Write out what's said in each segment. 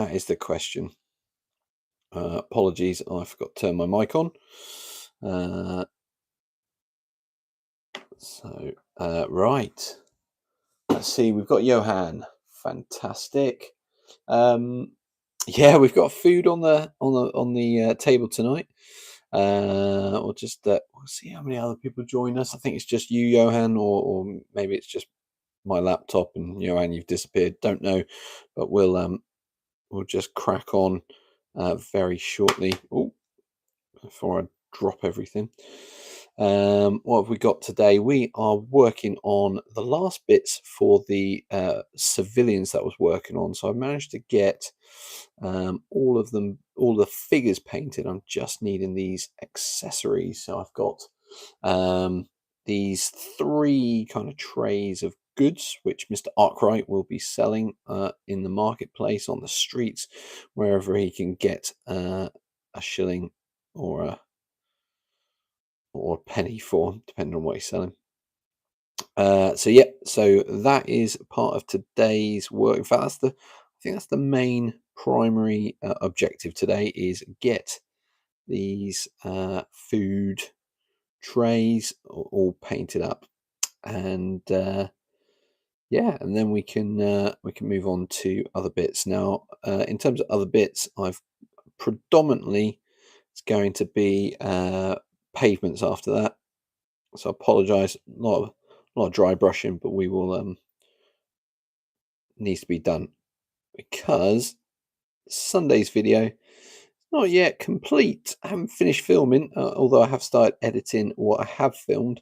That is the question. Apologies, I forgot to turn my mic on. Right. Let's see. We've got Johan. Fantastic. Yeah, we've got food on the table tonight. We'll see how many other people join us. I think it's just you, Johan, or maybe it's just my laptop and Johan, you've disappeared. Don't know, but we'll just crack on very shortly. Oh, before I drop everything. What have we got today? We are working on the last bits for the civilians that I was working on. So I managed to get all of them, all the figures painted. I'm just needing these accessories. So I've got these 3 kind of trays of goods, which Mr. Arkwright will be selling in the marketplace, on the streets, wherever he can get a shilling or a penny for, depending on what he's selling. So that is part of today's work. In fact, I think that's the main primary objective today, is get these food trays all painted up, and and then we can move on to other bits. Now, in terms of other bits, I've predominantly, it's going to be pavements after that. So I apologise, a lot of dry brushing, but we will needs to be done, because Sunday's video not yet complete. I haven't finished filming, although I have started editing what I have filmed.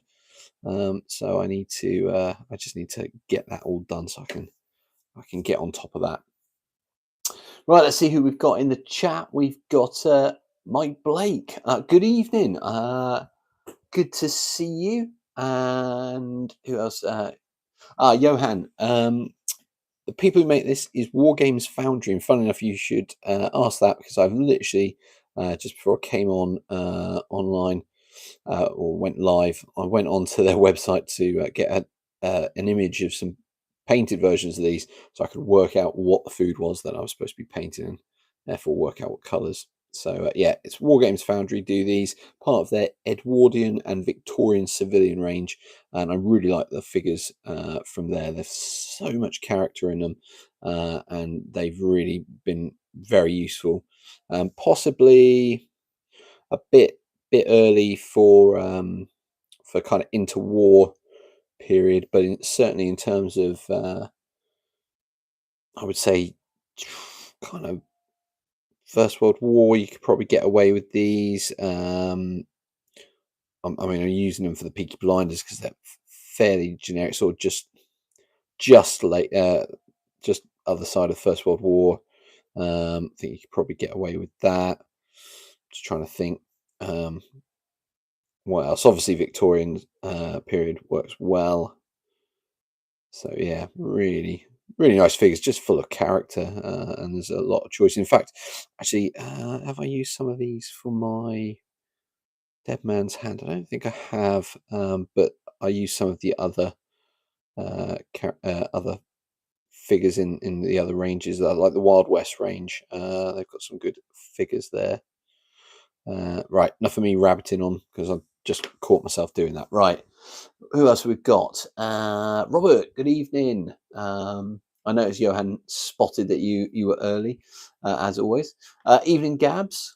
So I need to I just need to get that all done so I can get on top of that. Right, let's see who we've got in the chat. We've got Mike Blake. Good evening. Good to see you. And who else? Johan. The people who make this is War Games Foundry, and funny enough, you should ask that, because I've literally just before I came on online or went live, I went onto their website to get an image of some painted versions of these, so I could work out what the food was that I was supposed to be painting, and therefore work out what colours. So yeah, it's War Games Foundry do these, part of their Edwardian and Victorian civilian range, and I really like the figures from there. There's so much character in them, and they've really been very useful. Possibly a bit early for kind of interwar period, but certainly in terms of I would say kind of First World War, you could probably get away with these. I mean, I'm using them for the Peaky Blinders because they're fairly generic, sort of just like just other side of First World War. I think you could probably get away with that. Just trying to think. What else? Obviously, Victorian period works well. So yeah, really, really nice figures, just full of character, and there's a lot of choice. In fact, actually, have I used some of these for my Dead Man's Hand? I don't think I have, but I used some of the other other figures in the other ranges, like the Wild West range. They've got some good figures there. Right, enough of me rabbiting on, because I've just caught myself doing that. Right, who else have we got? Robert, good evening. I noticed Johan spotted that you were early, as always. Evening, Gabs.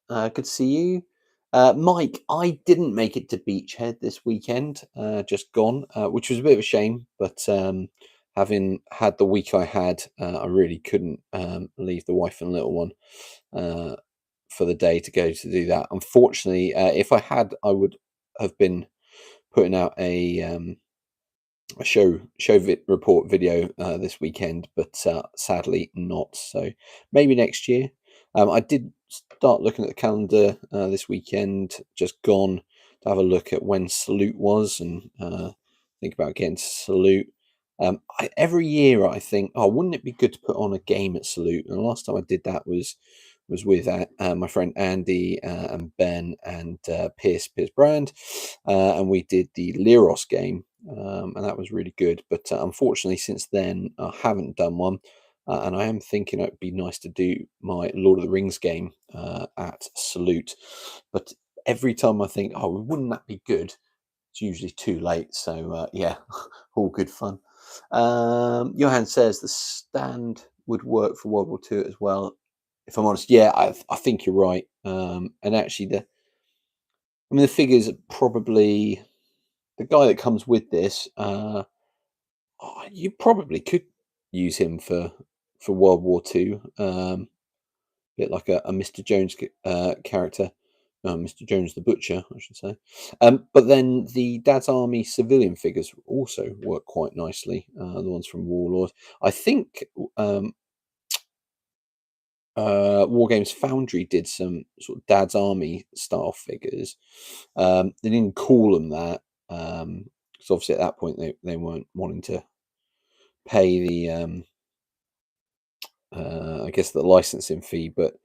Good to see you. Mike, I didn't make it to Beachhead this weekend, just gone, which was a bit of a shame, but having had the week I had, I really couldn't leave the wife and little one for the day to go to do that. Unfortunately, if I had, I would have been putting out a show report video this weekend, but sadly not. So maybe next year. I did start looking at the calendar this weekend, just gone, to have a look at when Salute was, and think about getting to Salute. Every year I think, oh, wouldn't it be good to put on a game at Salute? And the last time I did that was with my friend Andy and Ben and Pierce Brand, and we did the Leros game, and that was really good. But unfortunately, since then I haven't done one. and I am thinking it would be nice to do my Lord of the Rings game at Salute. But every time I think, oh, wouldn't that be good? It's usually too late. So yeah, all good fun. Johan says the stand would work for World War II as well. If I'm honest, yeah, I think you're right. And actually, the figures are probably the guy that comes with this. You probably could use him for World War II. Bit like a Mr. Jones character, Mr. Jones the Butcher, I should say. But then the Dad's Army civilian figures also work quite nicely. The ones from Warlord, I think. War Games Foundry did some sort of Dad's Army style figures. They didn't call them that because obviously at that point they weren't wanting to pay the I guess the licensing fee, but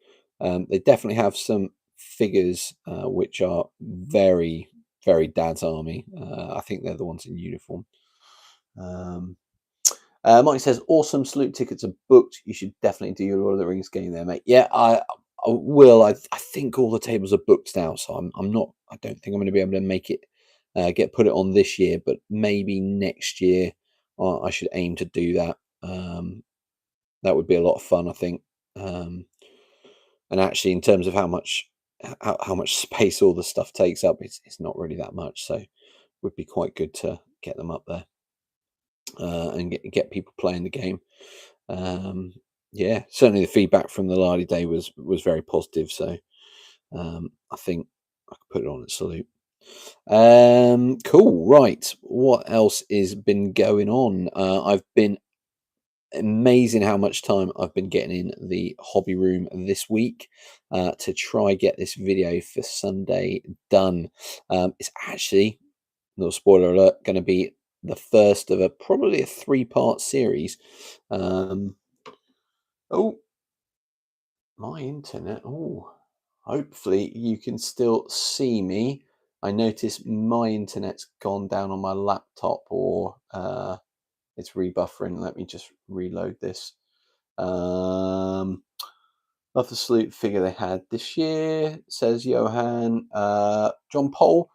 they definitely have some figures which are very, very Dad's Army. I think they're the ones in uniform. Mike says, "Awesome salute tickets are booked. You should definitely do your Lord of the Rings game there, mate." Yeah, I will. I think all the tables are booked now, so I'm not. I don't think I'm going to be able to make it put it on this year, but maybe next year I should aim to do that. That would be a lot of fun, I think. And actually, in terms of how much space all the stuff takes up, it's not really that much. So, would be quite good to get them up there and get people playing the game. Yeah, certainly the feedback from the Lardy Day was very positive. So, I think I could put it on at Salute. Cool. Right. What else has been going on? I've been amazing how much time I've been getting in the hobby room this week to try get this video for Sunday done. It's actually, no spoiler alert, going to be the first of probably a 3-part series. Oh, my internet. Oh, hopefully you can still see me. I notice my internet's gone down on my laptop, or it's rebuffering. Let me just reload this. Love the salute figure they had this year, says Johan. John Pole,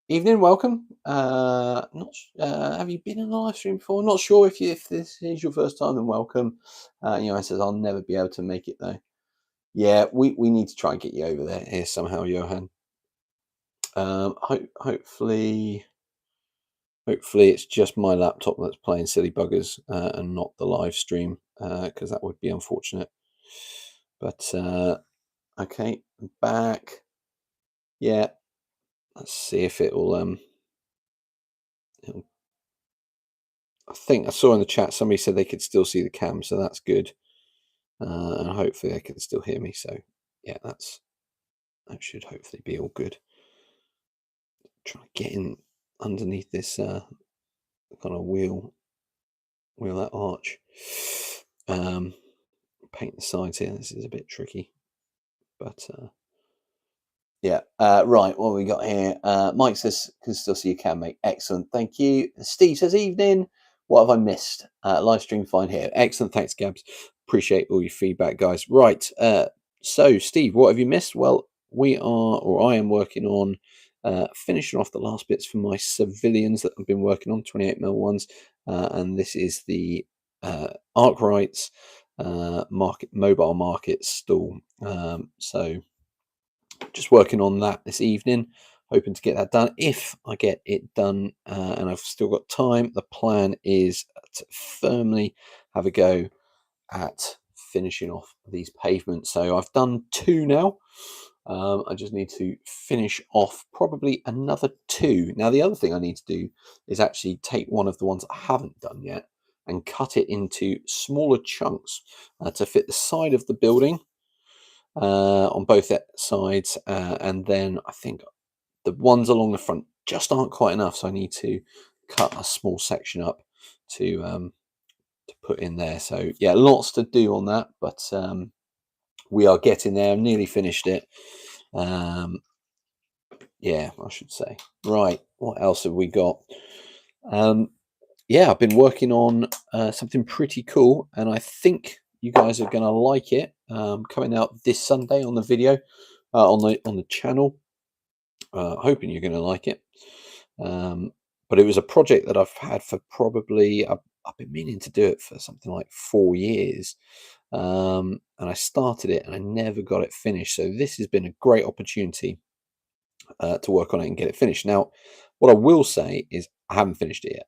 evening, welcome. Not have you been in a live stream before? Not sure if this is your first time, then welcome. Johan says I'll never be able to make it though. Yeah, we need to try and get you over there here somehow, Johan. Hopefully it's just my laptop that's playing silly buggers and not the live stream, because that would be unfortunate. But okay, back. Yeah, let's see if it'll. I think I saw in the chat somebody said they could still see the cam, so that's good. And hopefully they can still hear me. So yeah, that should hopefully be all good. Try to get in underneath this kind of wheel that arch. Paint the sides here. This is a bit tricky, but yeah. Right, what have we got here? Mike says can still see you can, mate. Excellent, thank you. Steve says evening. What have I missed? Live stream fine here. Excellent, thanks, Gabs. Appreciate all your feedback, guys. Right, so Steve, what have you missed? Well, I am working on finishing off the last bits for my civilians that I've been working on, 28mm ones, and this is the Arkwright's mobile market stall. So just working on that this evening, hoping to get that done. If I get it done and I've still got time, the plan is to firmly have a go at finishing off these pavements. So I've done 2 now. I just need to finish off probably another 2. Now, the other thing I need to do is actually take one of the ones I haven't done yet and cut it into smaller chunks to fit the side of the building on both sides. And then I think the ones along the front just aren't quite enough. So I need to cut a small section up to put in there. So yeah, lots to do on that, but we are getting there. I've nearly finished it. Yeah, I should say. Right, what else have we got? yeah, I've been working on something pretty cool, and I think you guys are going to like it. Coming out this Sunday on the video, on the channel. Hoping you're going to like it. But it was a project that I've had for probably I've been meaning to do it for something like 4 years, and I started it and I never got it finished. So this has been a great opportunity to work on it and get it finished. Now, what I will say is I haven't finished it yet.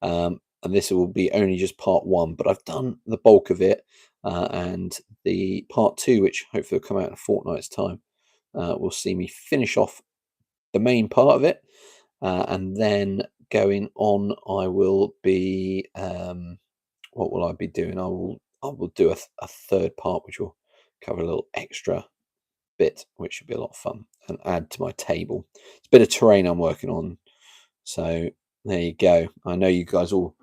And this will be only just part one, but I've done the bulk of it, and the part two, which hopefully will come out in a fortnight's time, will see me finish off the main part of it, and then going on, I will be what will I be doing? I will do a third part, which will cover a little extra bit, which should be a lot of fun, and add to my table. It's a bit of terrain I'm working on, so there you go. I know you guys all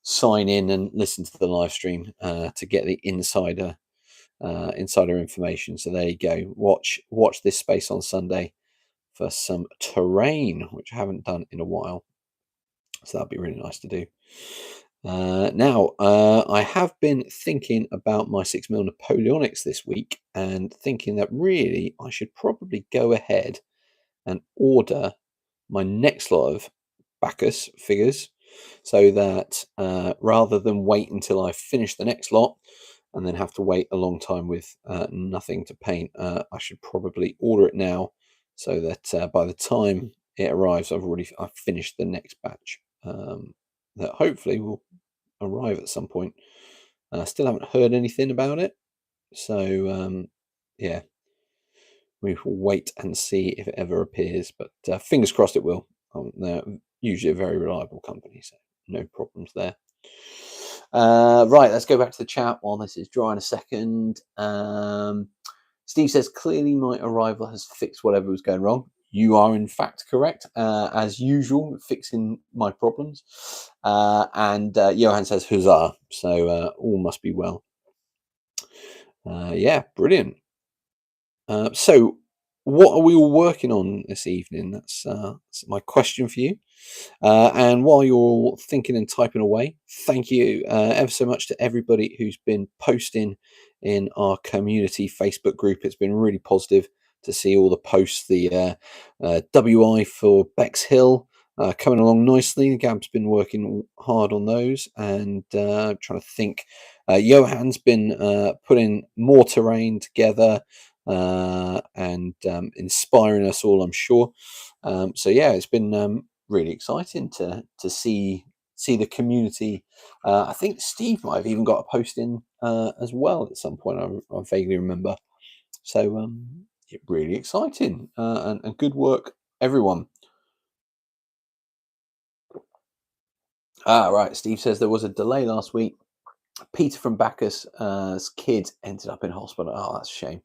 sign in and listen to the live stream to get the insider information. So there you go. Watch this space on Sunday for some terrain, which I haven't done in a while. So that'd be really nice to do. Now, I have been thinking about my 6mm Napoleonics this week, and thinking that really I should probably go ahead and order my next lot of Bacchus figures, so that rather than wait until I finish the next lot and then have to wait a long time with nothing to paint, I should probably order it now, so that by the time it arrives, I've finished the next batch, that hopefully will arrive at some point. Still haven't heard anything about it, so yeah, we will wait and see if it ever appears, but fingers crossed it will. They're usually a very reliable company, so no problems there. Right, let's go back to the chat while this is drying a second. Steve says, clearly my arrival has fixed whatever was going wrong. You are in fact correct, as usual, fixing my problems. And Johan says, huzzah. So all must be well. Yeah, brilliant. So what are we all working on this evening? That's my question for you. And while you're all thinking and typing away, thank you ever so much to everybody who's been posting in our community Facebook group. It's been really positive to see all the posts. The WI for Bexhill coming along nicely. Gab's been working hard on those, and trying to think. Johan's been putting more terrain together, and inspiring us all, I'm sure. So yeah, it's been really exciting to see the community. I think Steve might have even got a post in as well at some point. I vaguely remember. So yeah, really exciting, and good work, everyone. Right, Steve says there was a delay last week. Peter from Bacchus' kid ended up in hospital. Oh, that's a shame.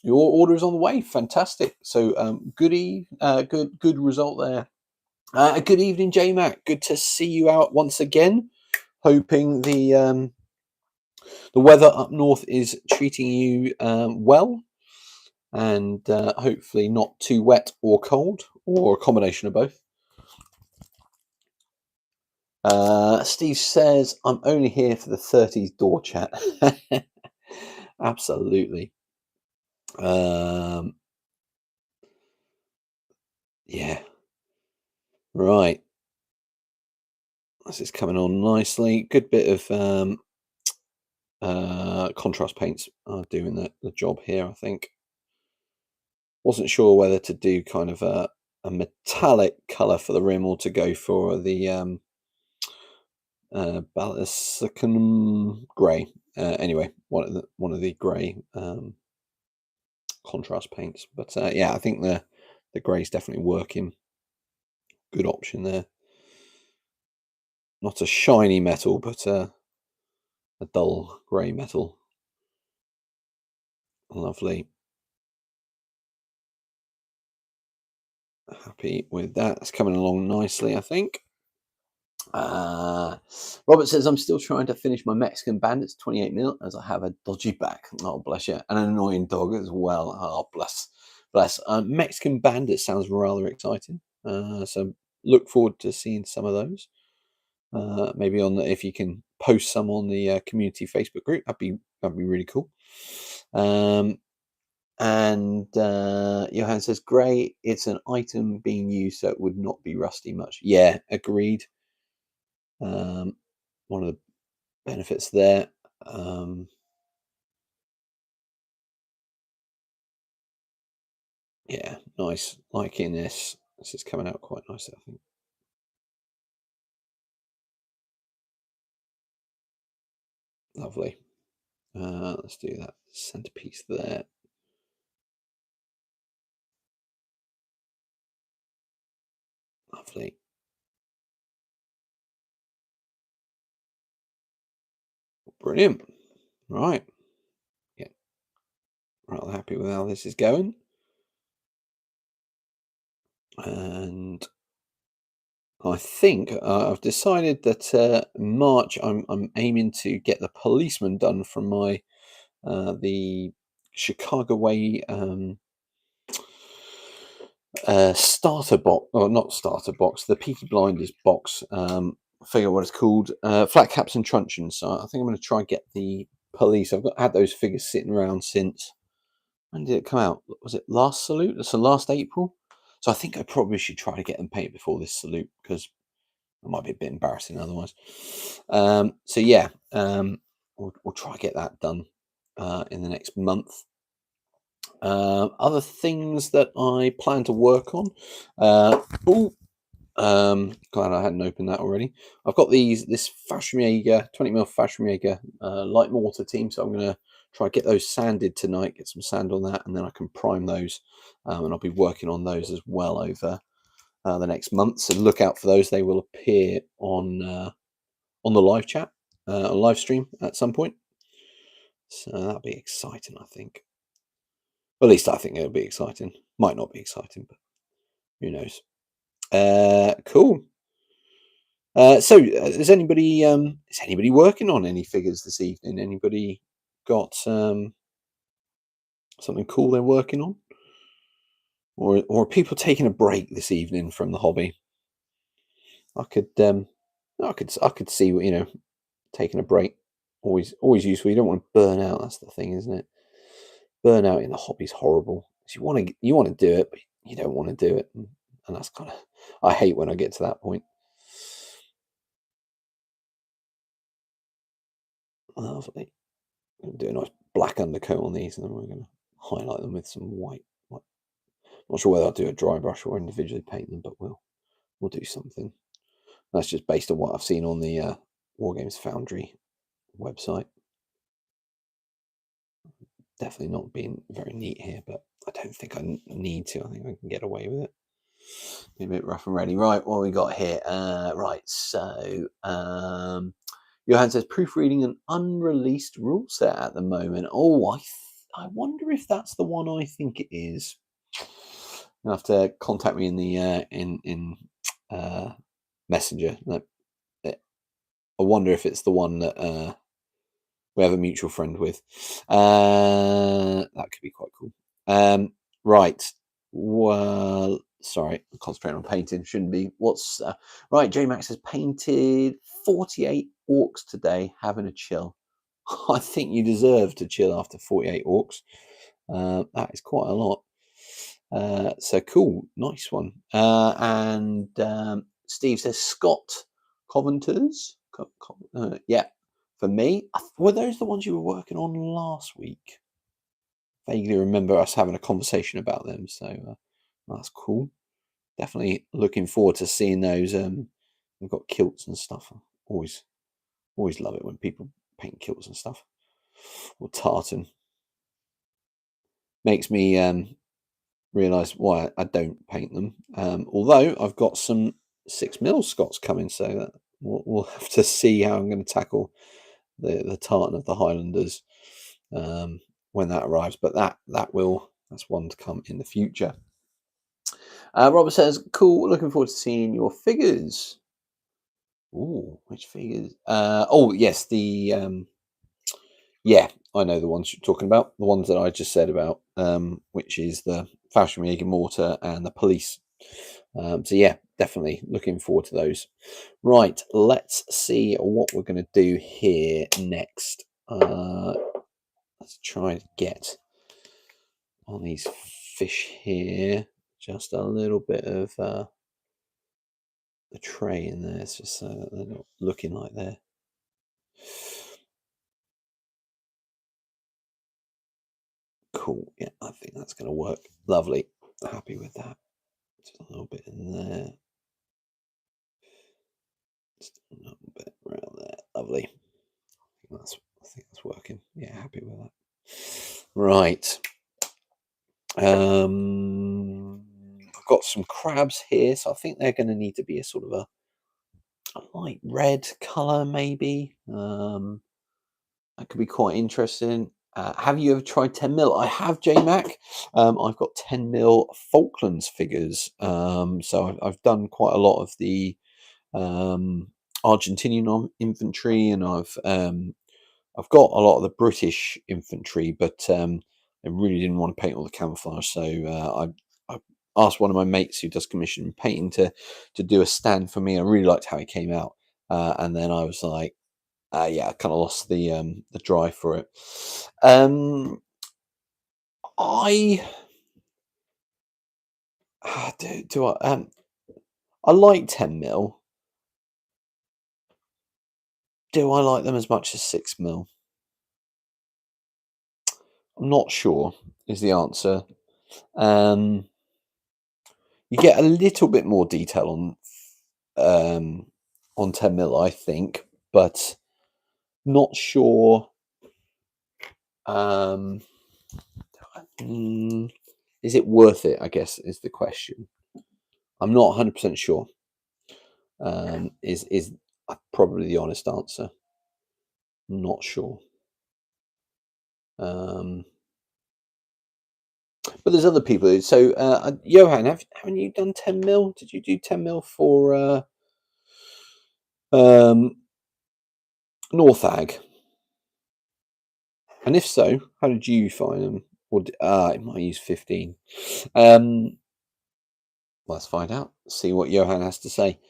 Your order is on the way. Fantastic. So good result there. Good evening, J Mac. Good to see you out once again. Hoping the weather up north is treating you well, and hopefully not too wet or cold, or a combination of both. Steve says, I'm only here for the 30s door chat. Absolutely. Yeah. Right. This is coming on nicely. Good bit of contrast paints are doing the job here, I think. Wasn't sure whether to do kind of a metallic colour for the rim, or to go for the Balisicum grey. Anyway, one of the grey contrast paints. But yeah, I think the grey is definitely working. Good option there. Not a shiny metal, but a dull grey metal. Lovely. Happy with that. It's coming along nicely, I think. Robert says, I'm still trying to finish my Mexican Bandits 28mm as I have a dodgy back. Oh, bless you. And an annoying dog as well. Oh, bless. Mexican Bandits sounds rather exciting. So look forward to seeing some of those. maybe on if you can post some on the community Facebook group, that'd be really cool. And Johan says, "Great, it's an item being used, so it would not be rusty much." Yeah, agreed. One of the benefits there. Yeah, nice. Liking this. This is coming out quite nice, I think. Lovely. Let's do that centerpiece there. Lovely. Brilliant. Right. Yeah, rather happy with how this is going. And I think I've decided that March I'm aiming to get the policeman done from my the Chicago Way starter box, or not starter box, the Peaky Blinders box. I forget what it's called. Flat caps and truncheons. So I think I'm going to try and get the police. I've had those figures sitting around since, when did it come out? Was it last salute? So last April. So I think I probably should try to get them painted before this salute, because it might be a bit embarrassing otherwise. So yeah, we'll try to get that done in the next month. Other things that I plan to work on. Glad I hadn't opened that already. I've got this Fashionjaeger 20mm Fashionjaeger light mortar team, so I'm going to try get those sanded tonight. Get some sand on that, and then I can prime those, and I'll be working on those as well over the next month. So look out for those. They will appear on the live chat, live stream at some point. So that'll be exciting, I think. At least I think it'll be exciting. Might not be exciting, but who knows? Cool. So, is anybody working on any figures this evening? Anybody got something cool they're working on, or are people taking a break this evening from the hobby? I could I could see, taking a break, always useful. You don't want to burn out. That's the thing, isn't it? Burnout in the hobby is horrible. 'Cause you want to do it, but you don't want to do it, and that's kind of, I hate when I get to that point. Lovely. I'm gonna do a nice black undercoat on these, and then we're going to highlight them with some white. Not sure whether I'll do a dry brush or individually paint them, but we'll do something. That's just based on what I've seen on the Wargames Foundry website. Definitely not being very neat here, but I don't think I need to. I think I can get away with it. Be a bit rough and ready. Right, what we got here? Right, so Johan says proofreading an unreleased rule set at the moment. Oh, I wonder if that's the one I think it is. You'll have to contact me in the in Messenger. I wonder if it's the one that we have a mutual friend with. That could be quite cool. Right. Well, sorry, I'm concentrating on painting. Shouldn't be. What's right? J Max has painted 48 orcs today, having a chill. I think you deserve to chill after 48 orcs. That is quite a lot. So cool, nice one. And Steve says Scott Coventers. Yeah, for me, were those the ones you were working on last week? Vaguely remember us having a conversation about them, so that's cool. Definitely looking forward to seeing those. We've got kilts and stuff. Always love it when people paint kilts and stuff. Or tartan. Makes me realise why I don't paint them. Although I've got some 6mm Scots coming, so that we'll have to see how I'm going to tackle the tartan of the Highlanders when that arrives. But that's one to come in the future. Robert says, "Cool, looking forward to seeing your figures." Ooh, which figures? Oh yes, yeah, I know the ones you're talking about. The ones that I just said about, which is the Fashionjaeger mortar and the police. So yeah, definitely looking forward to those. Right, let's see what we're going to do here next. Let's try to get on these fish here just a little bit of the tray in there. It's just so that they're not looking like they're cool. Yeah, I think that's going to work. Lovely. Happy with that. Just a little bit in there. Just a little bit around there. Lovely. I think that's working. Yeah, happy with that. Right. I've got some crabs here, so I think they're going to need to be a sort of a light red colour, maybe. That could be quite interesting. Have you ever tried 10 mil? I have, JMac. I've got 10 mil Falklands figures. So I've done quite a lot of the Argentinian infantry, and I've got a lot of the British infantry, but I really didn't want to paint all the camouflage, so I asked one of my mates who does commission painting to do a stand for me. I really liked how it came out, and then I was like, yeah, I kind of lost the drive for it. I do I like 10 mil. Do I like them as much as 6 mil? I'm not sure. Is the answer. Um, you get a little bit more detail on 10 mil, I think, but not sure. Um, is it worth it? I guess is the question. I'm not 100% sure. Is probably the honest answer. Not sure. But there's other people. So, Johan, haven't you done 10 mil? Did you do 10 mil for Northag? And if so, how did you find them? Or it might use 15. Let's find out. See what Johan has to say.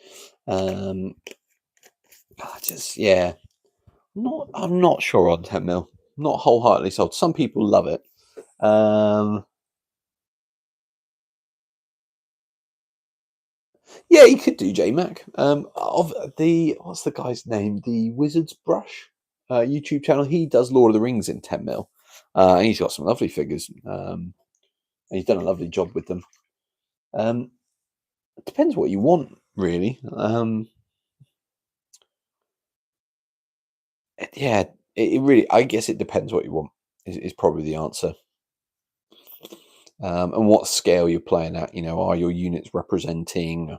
Yeah, I'm not sure on 10 mil. Not wholeheartedly sold. Some people love it. Yeah, he could do JMac. Of the what's the guy's name? The Wizard's Brush YouTube channel. He does Lord of the Rings in 10 mil, and he's got some lovely figures. And he's done a lovely job with them. It depends what you want, really. Yeah, it really. I guess it depends what you want. Is probably the answer. And what scale you're playing at. You know, are your units representing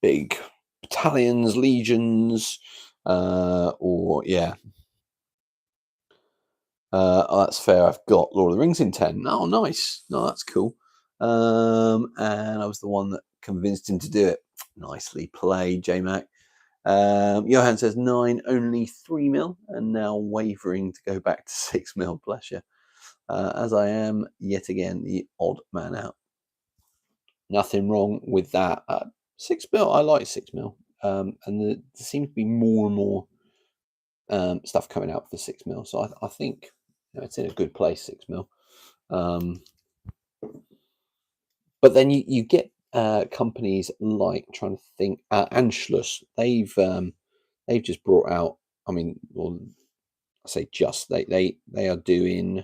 big battalions, legions, or yeah. Oh, that's fair. I've got Lord of the Rings in 10. Oh, nice. No, that's cool. And I was the one that convinced him to do it. Nicely played, JMac. Johan says 9, only 3 mil, and now wavering to go back to 6 mil. Bless you. As I am yet again the odd man out. Nothing wrong with that. 6 mil, I like 6 mil. And there seems to be more and more stuff coming out for 6 mil. So I think it's in a good place, 6 mil. But then you get companies like, trying to think, Anschluss. They've just brought out. I mean, well, I say just they are doing.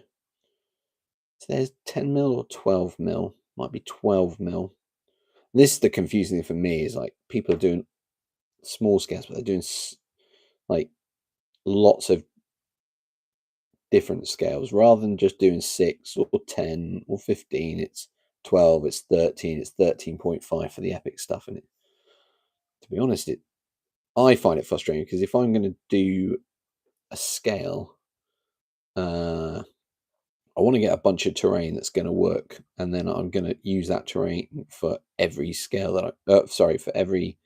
So there's 10 mil or 12 mil. Might be 12 mil. This is the confusing thing for me, is like people are doing small scales, but they're doing like lots of different scales rather than just doing 6 or 10 or 15. It's 12, it's 13, it's 13.5 for the epic stuff. And to be honest, I find it frustrating, because if I'm going to do a scale, I want to get a bunch of terrain that's going to work, and then I'm going to use that terrain for every scale that for every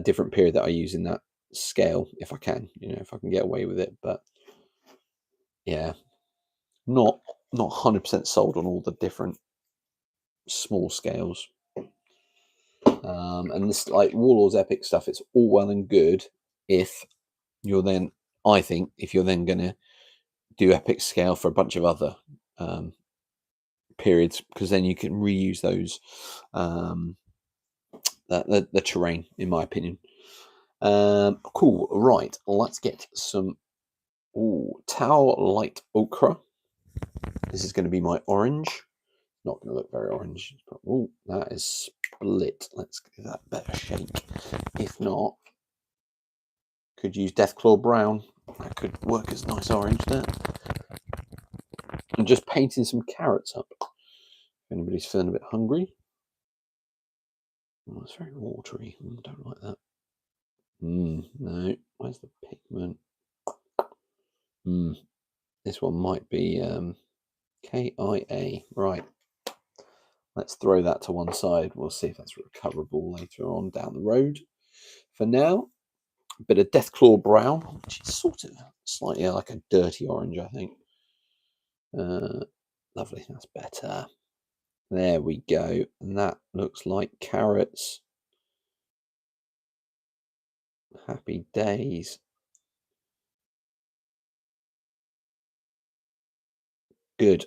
different period that I use in that scale, if I can, if I can get away with it. But yeah, not 100% sold on all the different small scales. And this, like Warlord's epic stuff, it's all well and good if you're then, I think, if you're then going to do epic scale for a bunch of other periods, because then you can reuse those the terrain, in my opinion. Cool. Right, let's get some Tau Light Ochre. This is going to be my orange. Not going to look very orange. Oh, that is split. Let's give that a better shake. If not, could use Deathclaw Brown. That could work as nice orange there. And just painting some carrots up. If anybody's feeling a bit hungry. Oh, it's very watery. I don't like that. No. Where's the pigment? This one might be KIA. Right. Let's throw that to one side. We'll see if that's recoverable later on down the road. For now, a bit of Deathclaw Brown, which is sort of slightly like a dirty orange, I think. Lovely, that's better. There we go. And that looks like carrots. Happy days. Good.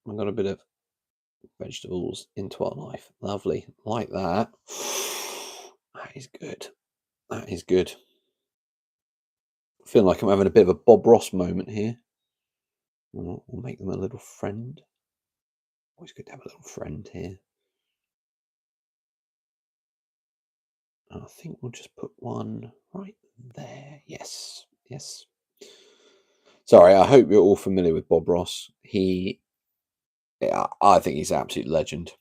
I've got a bit of vegetables into our life. Lovely. Like that. That is good. That is good. I feel like I'm having a bit of a Bob Ross moment here. We'll make them a little friend. Always good to have a little friend here. I think we'll just put one right there. Yes. Yes. Sorry, I hope you're all familiar with Bob Ross. I think he's an absolute legend.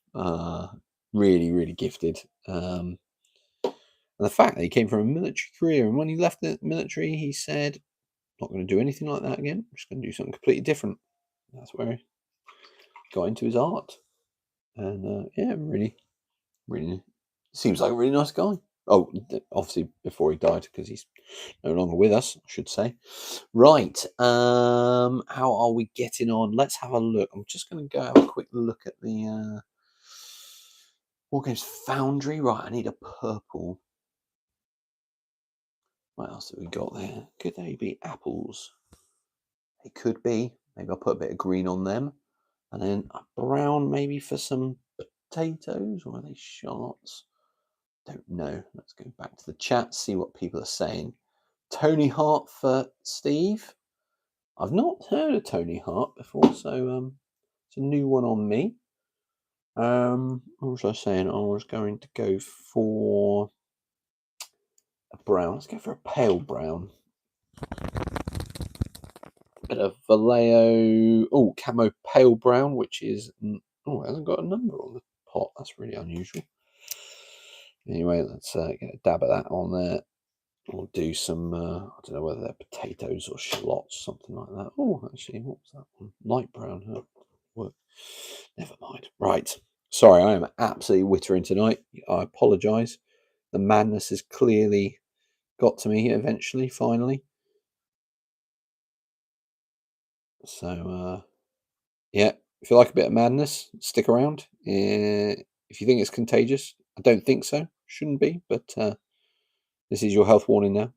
Really, really gifted. And the fact that he came from a military career, and when he left the military, he said, "Not going to do anything like that again. I'm just going to do something completely different." That's where he got into his art. And yeah, really, really seems like a really nice guy. Oh, obviously before he died, because he's no longer with us, I should say. Right. How are we getting on? Let's have a look. I'm just going to go have a quick look at the Wargames Foundry. Right, I need a purple. What else have we got there? Could they be apples? They could be. Maybe I'll put a bit of green on them. And then a brown maybe for some potatoes. Or are they shallots? Don't know. Let's go back to the chat, see what people are saying. Tony Hart for Steve. I've not heard of Tony Hart before, so it's a new one on me. What was I saying? I was going to go for a brown. Let's go for a pale brown. Bit of Vallejo. Oh, camo pale brown, which is it hasn't got a number on the pot. That's really unusual. Anyway, let's get a dab of that on there. We'll do some, I don't know whether they're potatoes or shallots, something like that. Oh, actually, what was that one? Light brown, huh? Work. Never mind. Right. Sorry, I am absolutely wittering tonight. I apologise. The madness has clearly got to me eventually, finally. So, yeah, if you like a bit of madness, stick around. If you think it's contagious, I don't think so. Shouldn't be, but this is your health warning now.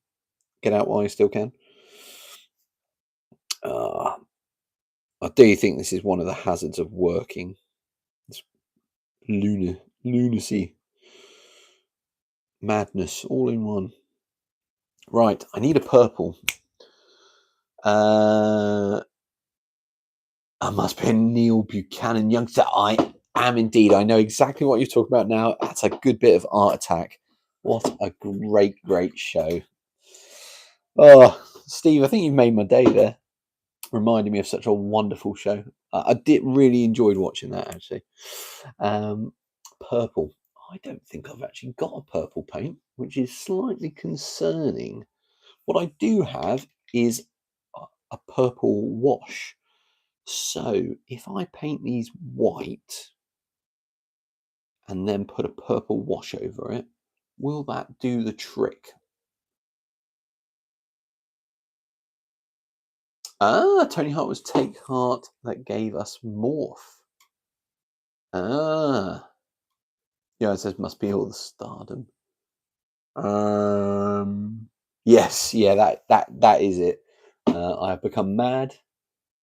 Get out while you still can. I do think this is one of the hazards of working. It's lunacy, madness, all in one. Right, I need a purple. I must be a Neil Buchanan youngster. I am indeed. I know exactly what you're talking about now. That's a good bit of Art Attack. What a great, great show. Oh, Steve, I think you've made my day there. Reminding me of such a wonderful show. I did really enjoyed watching that, actually. Purple. I don't think I've actually got a purple paint, which is slightly concerning. What I do have is a purple wash. So if I paint these white and then put a purple wash over it, will that do the trick? Tony Hart was Take Heart that gave us Morph. Yeah, it says must be all the stardom. Yes, yeah, that is it. I have become mad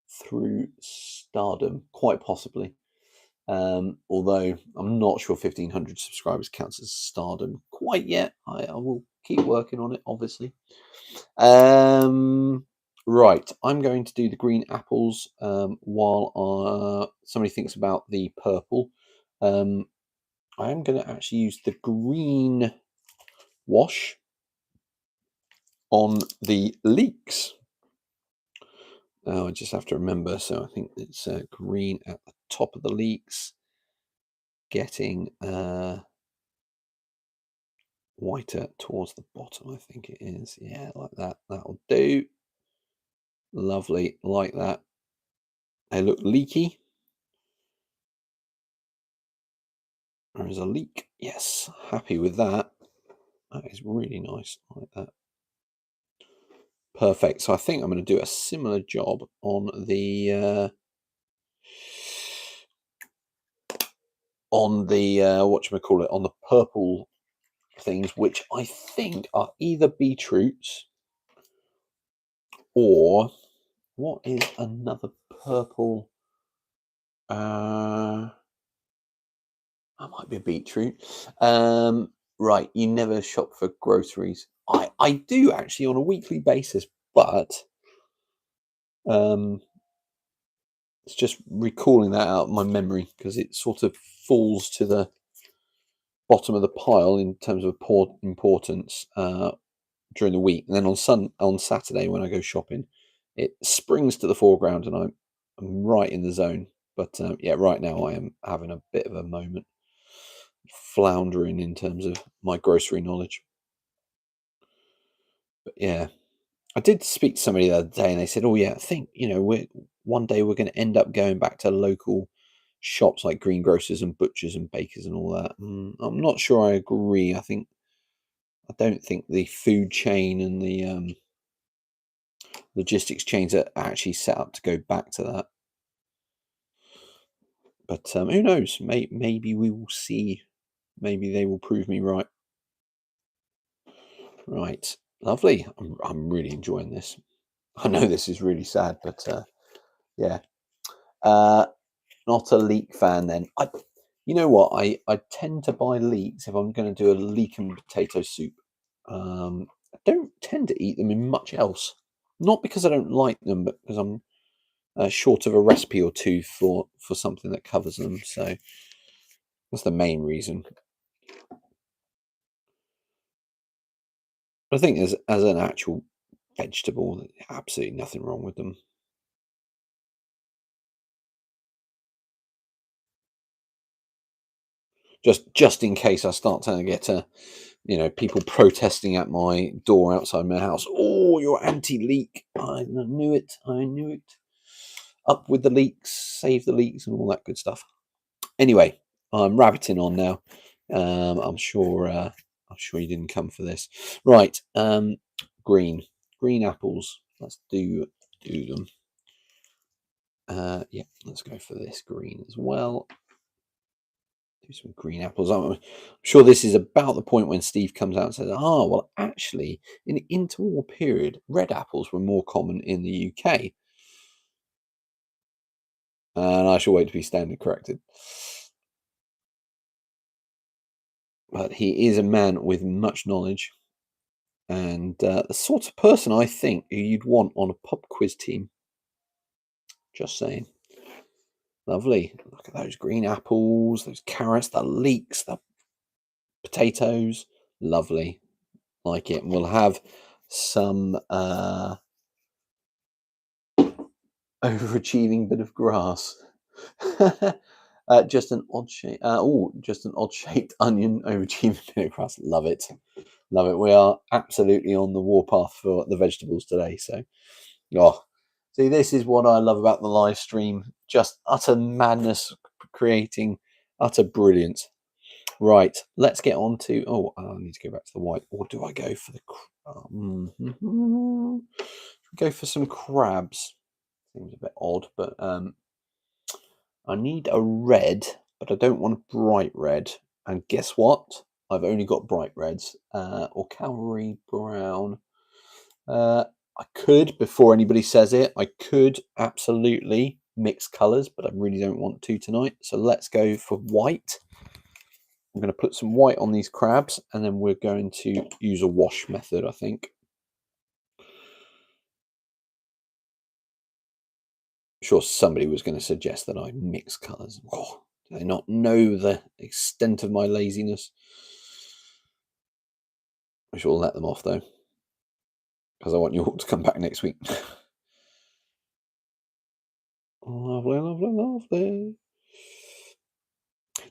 through stardom, quite possibly. Although I'm not sure 1,500 subscribers counts as stardom quite yet. I will keep working on it, obviously. Right, I'm going to do the green apples while somebody thinks about the purple. I am going to actually use the green wash on the leeks. I just have to remember. So I think it's green at the top of the leeks, getting whiter towards the bottom. I think it is. Yeah, like that. That'll do. Lovely, like that. They look leaky. There is a leak. Yes, happy with that. That is really nice, like that. Perfect. So I think I'm going to do a similar job on the whatchamacallit, on the purple things, which I think are either beetroots or what is another purple? That might be a beetroot. Right, you never shop for groceries. I do actually on a weekly basis, but it's just recalling that out of my memory because it sort of falls to the bottom of the pile in terms of importance during the week, and then on Saturday when I go shopping, it springs to the foreground, and I'm right in the zone. But yeah, right now I am having a bit of a moment, floundering in terms of my grocery knowledge. But yeah, I did speak to somebody the other day, and they said, "Oh yeah, I think one day we're going to end up going back to local shops like greengrocers and butchers and bakers and all that." I'm not sure I agree. I don't think the food chain and the logistics chains are actually set up to go back to that. But who knows? Maybe we will see. Maybe they will prove me right. Right, lovely. I'm really enjoying this. I know this is really sad, but yeah. Uh, Not a leek fan then. You know what? I tend to buy leeks if I'm going to do a leek and potato soup. I don't tend to eat them in much else. Not because I don't like them, but because I'm short of a recipe or two for something that covers them. So that's the main reason. I think as an actual vegetable, absolutely nothing wrong with them. Just in case I start to get people protesting at my door outside my house. Oh, you're anti-leek. I knew it. I knew it. Up with the leeks, save the leeks, and all that good stuff. Anyway, I'm rabbiting on now. I'm sure. I'm sure you didn't come for this. Right. Green apples. Let's do them. Yeah, let's go for this green as well. Do some green apples. I'm sure this is about the point when Steve comes out and says, "Ah, well, actually, in the interwar period, red apples were more common in the UK." And I shall wait to be standard corrected. But he is a man with much knowledge, and the sort of person I think who you'd want on a pub quiz team. Just saying. Lovely. Look at those green apples, those carrots, the leeks, the potatoes. Lovely. Like it. And we'll have some overachieving bit of grass. Just an odd shape. Just an odd shaped onion overachieving bit of grass. Love it. Love it. We are absolutely on the warpath for the vegetables today. So, oh, see, this is what I love about the live stream. Just utter madness, creating utter brilliance. Right, let's get on to. Oh, I need to go back to the white. Or do I go for the? Go for some crabs. Seems a bit odd, but I need a red, but I don't want a bright red. And guess what? I've only got bright reds or cavalry brown. I could, before anybody says it, I could absolutely mix colours, but I really don't want to tonight. So let's go for white. I'm going to put some white on these crabs, and then we're going to use a wash method, I think. I'm sure somebody was going to suggest that I mix colours. Oh, do they not know the extent of my laziness? I shall let them off, though, because I want you all to come back next week. Lovely, lovely, lovely.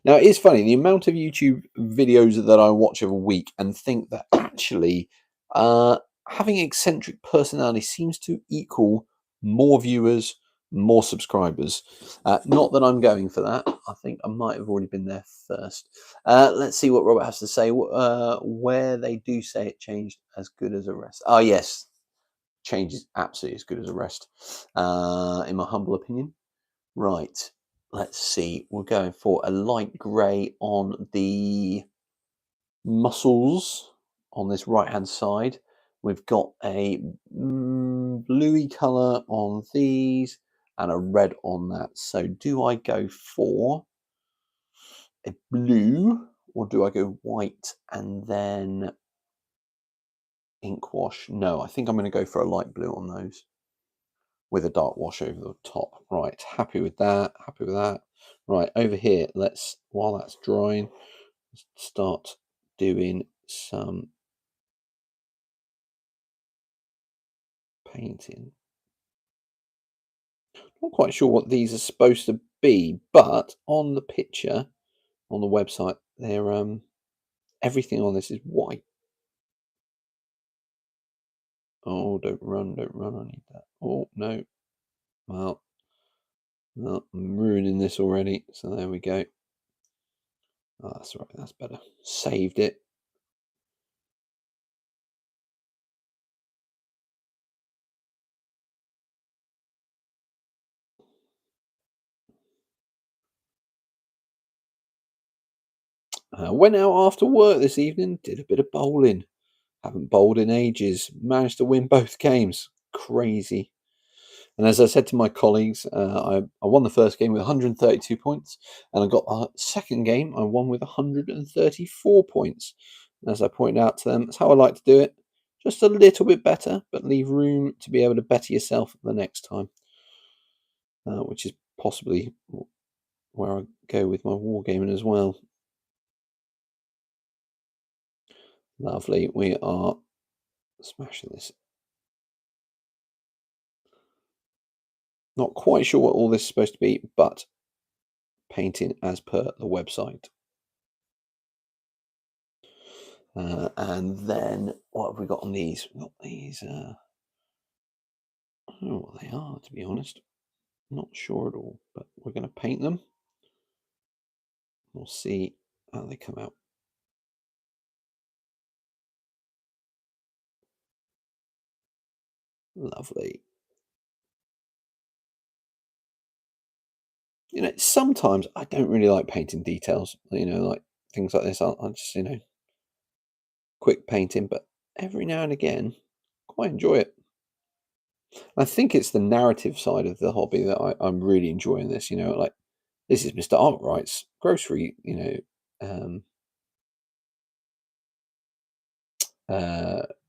Now, it is funny, the amount of YouTube videos that I watch of a week and think that actually having eccentric personality seems to equal more viewers, more subscribers. Not that I'm going for that. I think I might have already been there first. Let's see what Robert has to say. Where they do say it changed as good as a rest. Oh, yes. Change is absolutely as good as a rest, in my humble opinion. Right. Let's see. We're going for a light grey on the muscles on this right hand side. We've got a bluey colour on these and a red on that. So do I go for a blue or do I go white and then ink wash? No, I think I'm going to go for a light blue on those with a dark wash over the top. Right, happy with that, happy with that. Right, over here, let's, while that's drying, start doing some painting. Not quite sure what these are supposed to be, but on the picture on the website, they're everything on this is white. Oh, don't run, I need that. Oh no. Well, no, I'm ruining this already. So there we go. Oh, that's right, that's better. Saved it. Went out after work this evening, did a bit of bowling. Haven't bowled in ages. Managed to win both games. Crazy. And as I said to my colleagues, I won the first game with 132 points, and I got a second game I won with 134 points. And as I pointed out to them, that's how I like to do it. Just a little bit better, but leave room to be able to better yourself the next time, which is possibly where I go with my wargaming as well. Lovely. We are smashing this. Not quite sure what all this is supposed to be, but painting as per the website. And then what have we got on these? We've got these. I don't know what they are, to be honest. Not sure at all, but we're going to paint them. We'll see how they come out. Lovely. You know, sometimes I don't really like painting details, you know, like things like this. I'll just, you know, quick painting, but every now and again, quite enjoy it. I think it's the narrative side of the hobby that I'm really enjoying this, you know, like this is Mr. Arkwright's grocery, you know,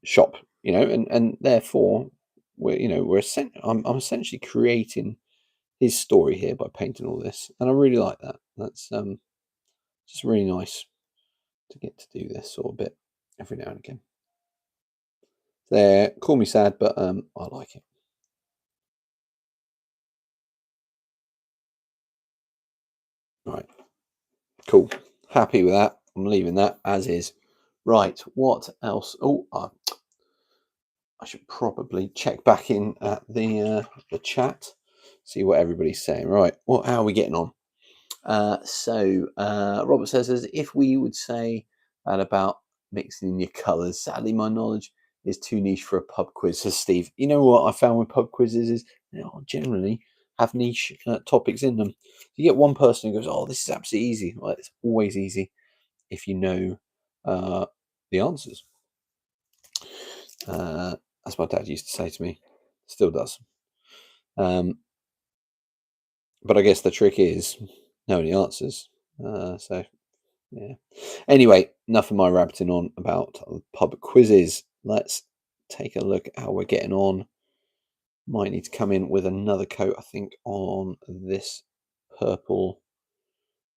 shop, you know, and therefore I'm essentially creating his story here by painting all this, and I really like that. That's just really nice to get to do this sort of bit every now and again. There, call me sad, but I like it. Right, cool. Happy with that. I'm leaving that as is. Right, what else? Oh, I should probably check back in at the chat, see what everybody's saying. Right, how are we getting on? Robert says, as if we would say that about mixing in your colours. Sadly, my knowledge is too niche for a pub quiz, says Steve. You know what I found with pub quizzes is they generally have niche topics in them. You get one person who goes, "Oh, this is absolutely easy." Well, it's always easy. if you know the answers. As my dad used to say to me, still does. But I guess the trick is knowing the answers. So yeah. Anyway, enough of my rabbiting on about pub quizzes. Let's take a look at how we're getting on. Might need to come in with another coat, I think, on this purple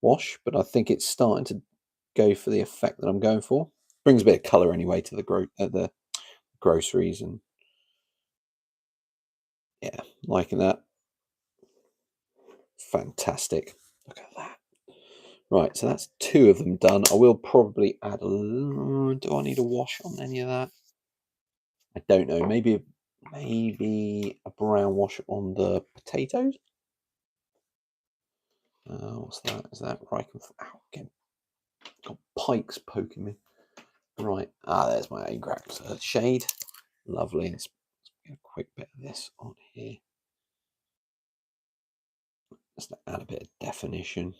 wash, but I think it's starting to go for the effect that I'm going for. Brings a bit of colour anyway to the groceries, and yeah, liking that. Fantastic. Look at that. Right, so that's 2 of them done. I will probably add do I need a wash on any of that? I don't know. Maybe a brown wash on the potatoes. What's that? Is that right? Ow, again. Got pikes poking me. Right. There's my Agrax shade. Lovely. Let's get a quick bit of this on here. Let's add a bit of definition.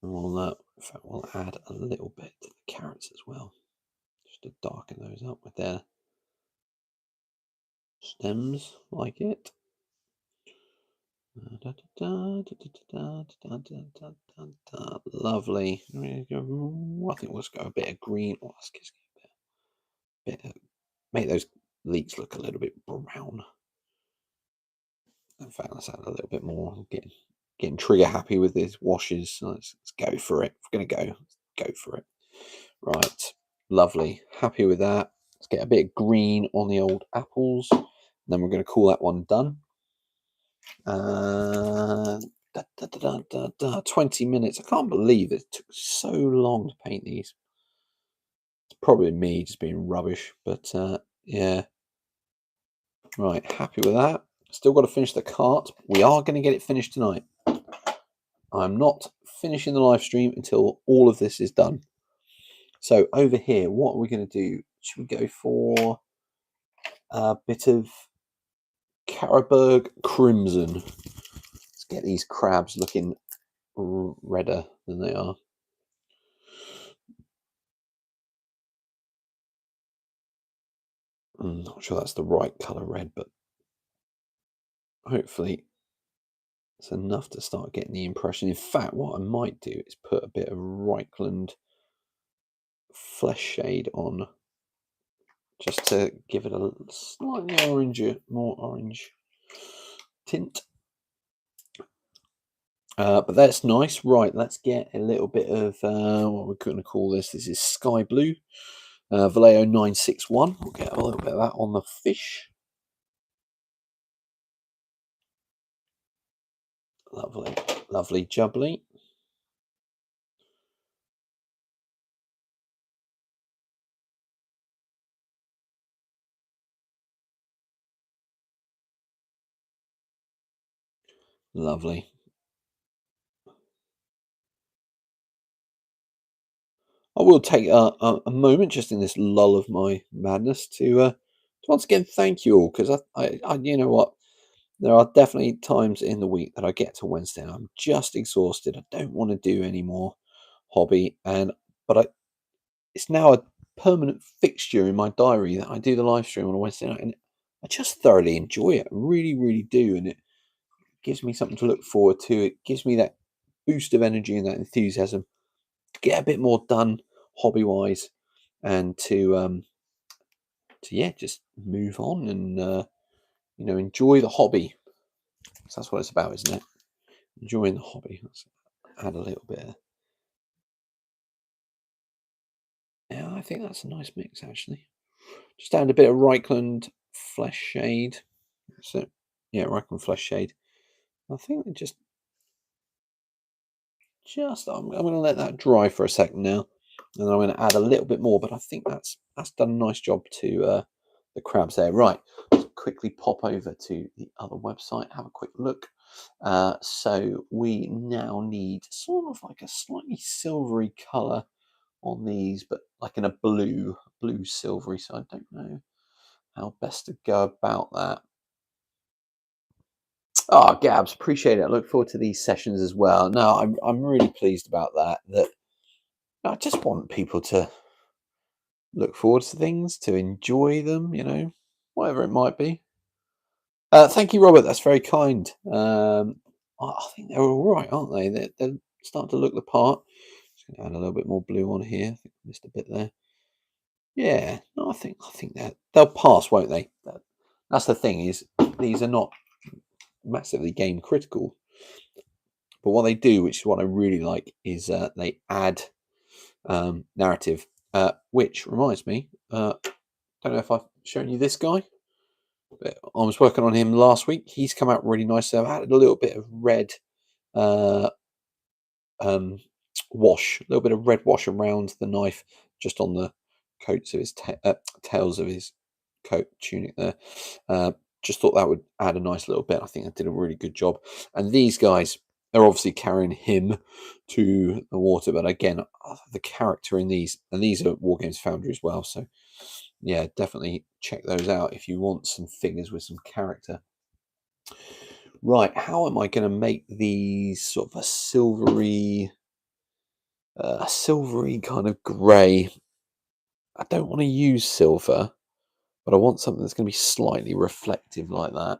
And we'll add a little bit to the carrots as well, just to darken those up with their stems, like it. Lovely. I think let's go a bit of green. Oh, let's just get a bit of, make those leeks look a little bit brown. In fact, let's add a little bit more. I'm getting trigger happy with these washes. So let's go for it. If we're going to go for it. Right. Lovely. Happy with that. Let's get a bit of green on the old apples. And then we're going to call that one done. 20 minutes. I can't believe it took so long to paint these. It's probably me just being rubbish, but yeah. Right, happy with that. Still got to finish the cart. We are going to get it finished tonight. I'm not finishing the live stream until all of this is done. So over here, what are we going to do? Should we go for a bit of Carroburg Crimson? Let's get these crabs looking redder than they are. I'm not sure that's the right colour red, but hopefully it's enough to start getting the impression. In fact, what I might do is put a bit of Reichland flesh shade on, just to give it a slightly more orange tint. But that's nice. Right, let's get a little bit of what we're going to call this. This is Sky Blue, Vallejo 961. We'll get a little bit of that on the fish. Lovely, lovely jubbly. Lovely. I will take a moment just in this lull of my madness to once again thank you all, because I you know what, there are definitely times in the week that I get to Wednesday and I'm just exhausted. I don't want to do any more hobby, but it's now a permanent fixture in my diary that I do the live stream on a Wednesday night, and I just thoroughly enjoy it. I really, really do, and it gives me something to look forward to. It gives me that boost of energy and that enthusiasm to get a bit more done hobby-wise, and to yeah, just move on and enjoy the hobby. So that's what it's about, isn't it? Enjoying the hobby. Let's add a little bit. Yeah, I think that's a nice mix, actually. Just add a bit of Reichland flesh shade. So yeah, Reichland flesh shade. I think just I'm going to let that dry for a second now, and I'm going to add a little bit more. But I think that's done a nice job to the crabs there. Right, let's quickly pop over to the other website, have a quick look. So we now need sort of like a slightly silvery colour on these, but like in a blue silvery. So I don't know how best to go about that. Oh, Gabs, appreciate it. I look forward to these sessions as well. No, I'm really pleased about that. I just want people to look forward to things, to enjoy them, whatever it might be. Thank you, Robert. That's very kind. I think they're all right, aren't they? They're starting to look the part. Just going to add a little bit more blue on here. I think I missed a bit there. Yeah, no, I think that they'll pass, won't they? That's the thing, is these are not massively game critical, but what they do, which is what I really like, is they add narrative. Which reminds me, don't know if I've shown you this guy, but I was working on him last week. He's come out really nice. So I've added a little bit of red uh, wash, a little bit of red wash around the knife, just on the coats of his tails of his coat tunic there. Just thought that would add a nice little bit. I think I did a really good job. And these guys are obviously carrying him to the water, but again, the character in these, and these are Wargames Foundry as well, so yeah, definitely check those out if you want some figures with some character. Right, how am I going to make these sort of a silvery kind of grey? I don't want to use silver, but I want something that's going to be slightly reflective like that.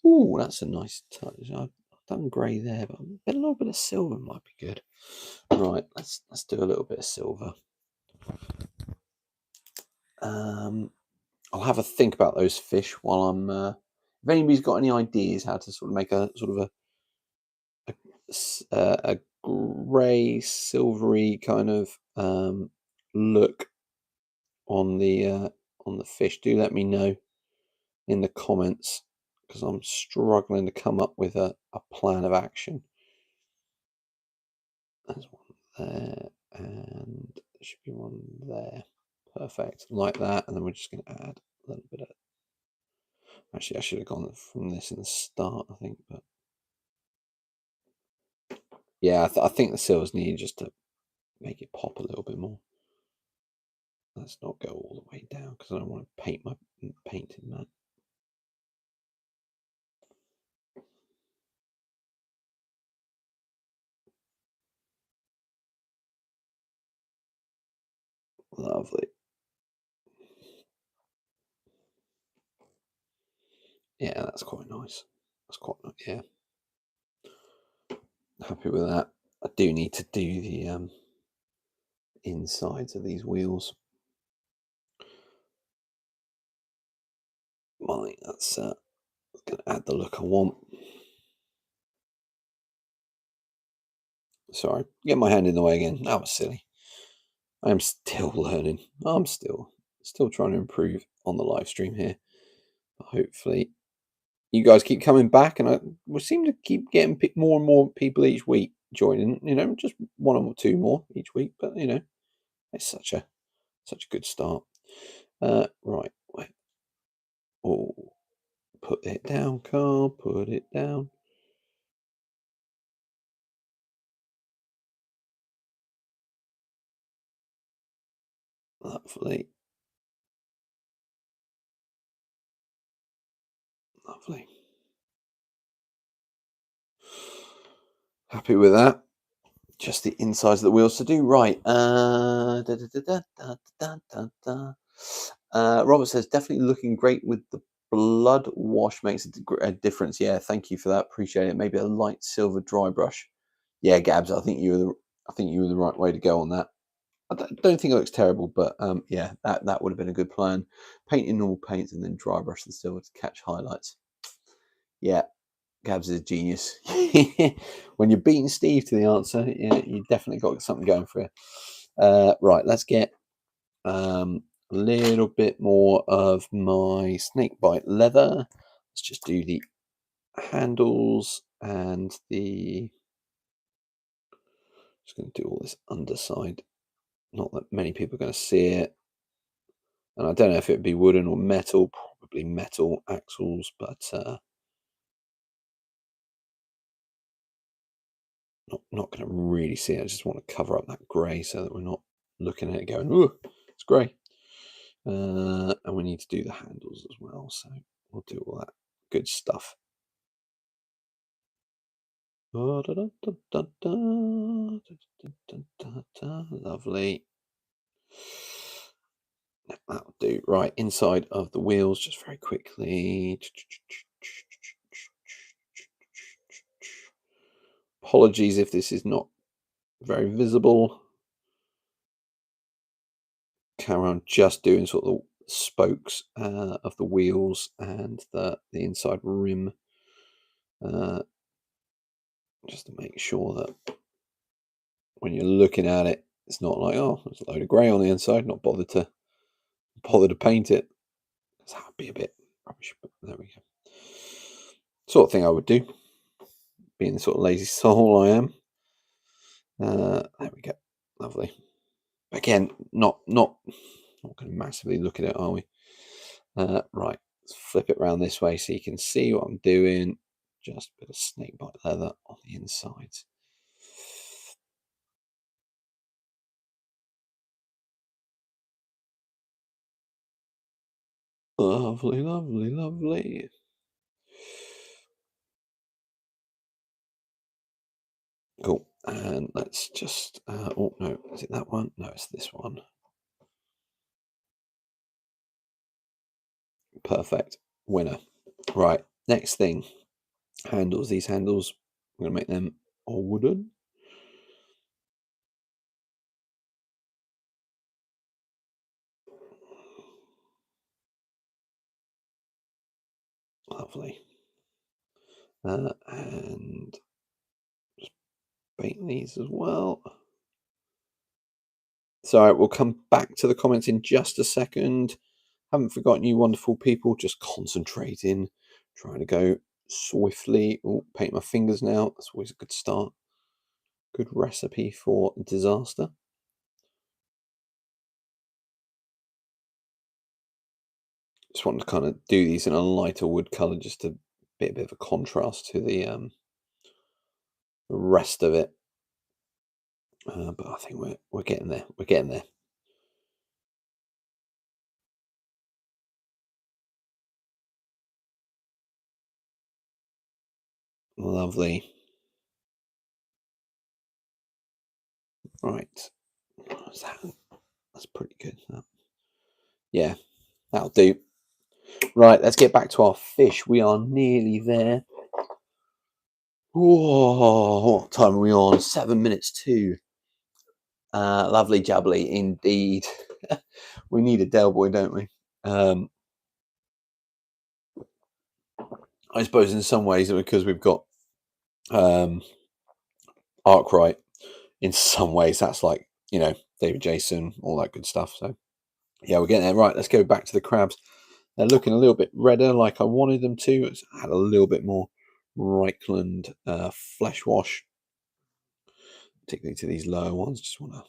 Oh, that's a nice touch. I've done grey there, but a little bit of silver might be good. Right, let's do a little bit of silver. I'll have a think about those fish while I'm. If anybody's got any ideas how to sort of make a sort of a grey silvery kind of look on the fish, do let me know in the comments, because I'm struggling to come up with a plan of action. There's one there, and there should be one there. Perfect, like that. And then we're just going to add a little bit of. Actually, I should have gone from this in the start, I think, but yeah, I think the silver's needed just to make it pop a little bit more. Let's not go all the way down because I don't want to paint my painting mat. Lovely. Yeah, that's quite nice. That's quite nice. Yeah, happy with that. I do need to do the insides of these wheels. Right, that's going to add the look I want. Sorry, get my hand in the way again. That was silly. I am still learning. I'm still trying to improve on the live stream here. But hopefully, you guys keep coming back, and we seem to keep getting more and more people each week joining. Just one or two more each week, but it's such a good start. Right. Oh, put it down, Carl. Put it down. Lovely. Lovely. Happy with that. Just the insides of the wheels to do. Right. Robert says, definitely looking great with the blood wash, makes a difference. Yeah, thank you for that. Appreciate it. Maybe a light silver dry brush. Yeah, Gabs, I think you were the right way to go on that. I don't think it looks terrible, but yeah, that would have been a good plan. Paint in normal paints and then dry brush the silver to catch highlights. Yeah, Gabs is a genius. When you're beating Steve to the answer, you definitely got something going for you. Right, let's get a little bit more of my snakebite leather. Let's just do the handles and the. Just going to do all this underside. Not that many people are going to see it. And I don't know if it'd be wooden or metal, probably metal axles, but not going to really see it. I just want to cover up that grey so that we're not looking at it going, ooh, it's grey. And we need to do the handles as well, so we'll do all that good stuff. Lovely. That'll do. Right, inside of the wheels, just very quickly. Apologies if this is not very visible. Carry on just doing sort of the spokes of the wheels and the inside rim, just to make sure that when you're looking at it, it's not like, oh, there's a load of grey on the inside. Not bothered to paint it. That would be a bit rubbish, but there we go. Sort of thing I would do, being the sort of lazy soul I am. There we go. Lovely. Again, not going to massively look at it, are we? Right, let's flip it around this way so you can see what I'm doing. Just a bit of snakebite leather on the insides. Lovely, lovely, lovely. Cool. And let's just, oh no, is it that one? No, it's this one. Perfect. Winner. Right, next thing. Handles. These handles, I'm going to make them all wooden. Lovely. And just paint these as well. So we'll come back to the comments in just a second. Haven't forgotten you wonderful people, just concentrating, trying to go swiftly. Oh, paint my fingers now. That's always a good start. Good recipe for disaster. Just want to kind of do these in a lighter wood colour, just to be a bit of a contrast to the rest of it. But I think we're getting there. We're getting there. Lovely. Right. That's pretty good. Yeah, that'll do. Right, let's get back to our fish. We are nearly there. Whoa, what time are we on? 7 minutes to. Lovely jubbly indeed. We need a Del Boy, don't we? I suppose in some ways, because we've got Arkwright, in some ways that's like, David Jason, all that good stuff. So yeah, we're getting there. Right, let's go back to the crabs. They're looking a little bit redder like I wanted them to. It's had a little bit more Reichland flesh wash, particularly to these lower ones. Just want to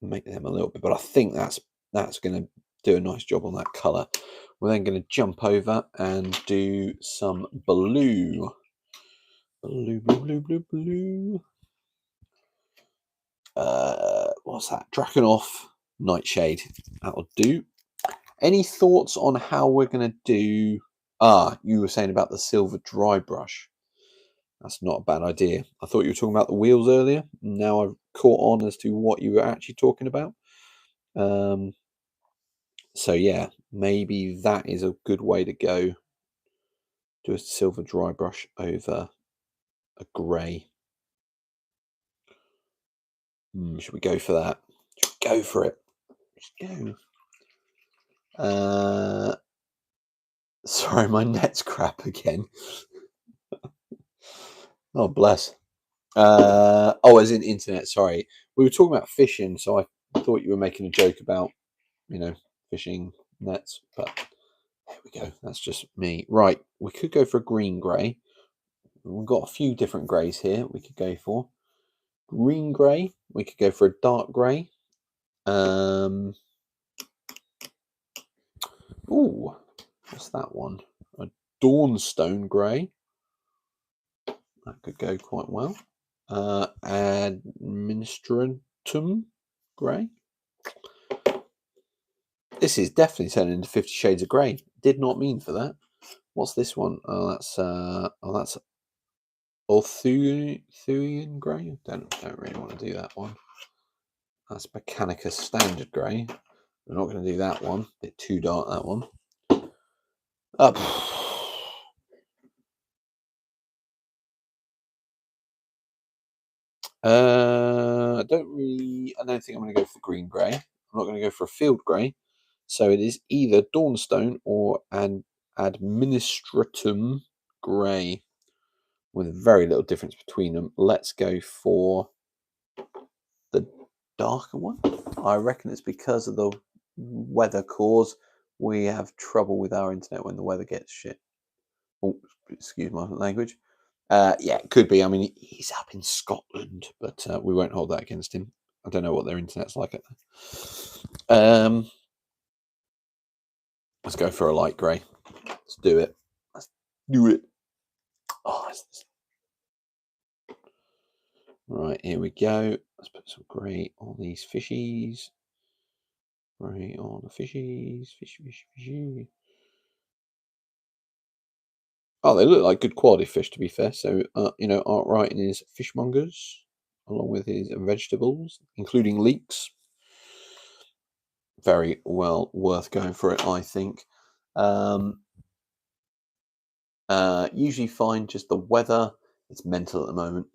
make them a little bit, but I think that's going to do a nice job on that colour. We're then going to jump over and do some blue. Blue. What's that? Drakenhof Nightshade. That'll do. Any thoughts on how we're going to do... you were saying about the silver dry brush. That's not a bad idea. I thought you were talking about the wheels earlier. Now I've caught on as to what you were actually talking about. So yeah, maybe that is a good way to go. Do a silver dry brush over a grey. Should we go for that? Should we go for it? Let's go. Sorry, my net's crap again. Oh, bless. As in internet, sorry. We were talking about fishing, so I thought you were making a joke about, fishing nets, but there we go. That's just me. Right, we could go for a green grey. We've got a few different greys here we could go for. Green grey. We could go for a dark grey. Ooh, what's that one? A Dawnstone grey. That could go quite well. Administratum grey. This is definitely turning into 50 Shades of Grey. Did not mean for that. What's this one? Oh, that's Thuian grey. Don't really want to do that one. That's Mechanicus standard grey. We're not going to do that one. Bit too dark, that one. Up. I don't think I'm going to go for green grey. I'm not going to go for a field grey. So it is either Dawnstone or an Administratum grey, with very little difference between them. Let's go for the darker one. I reckon it's because of the weather cause we have trouble with our internet when the weather gets shit. Oh, excuse my language. Yeah, it could be. I mean, he's up in Scotland, but we won't hold that against him. I don't know what their internet's like. Let's go for a light grey. Let's do it. Let's do it. Oh, right, here we go. Let's put some grey on these fishies. Grey on the fishies. Fishy. Oh, they look like good quality fish, to be fair. So, Art Wright is fishmongers, along with his vegetables, including leeks. Very well worth going for it, I think. Usually find just the weather. It's mental at the moment.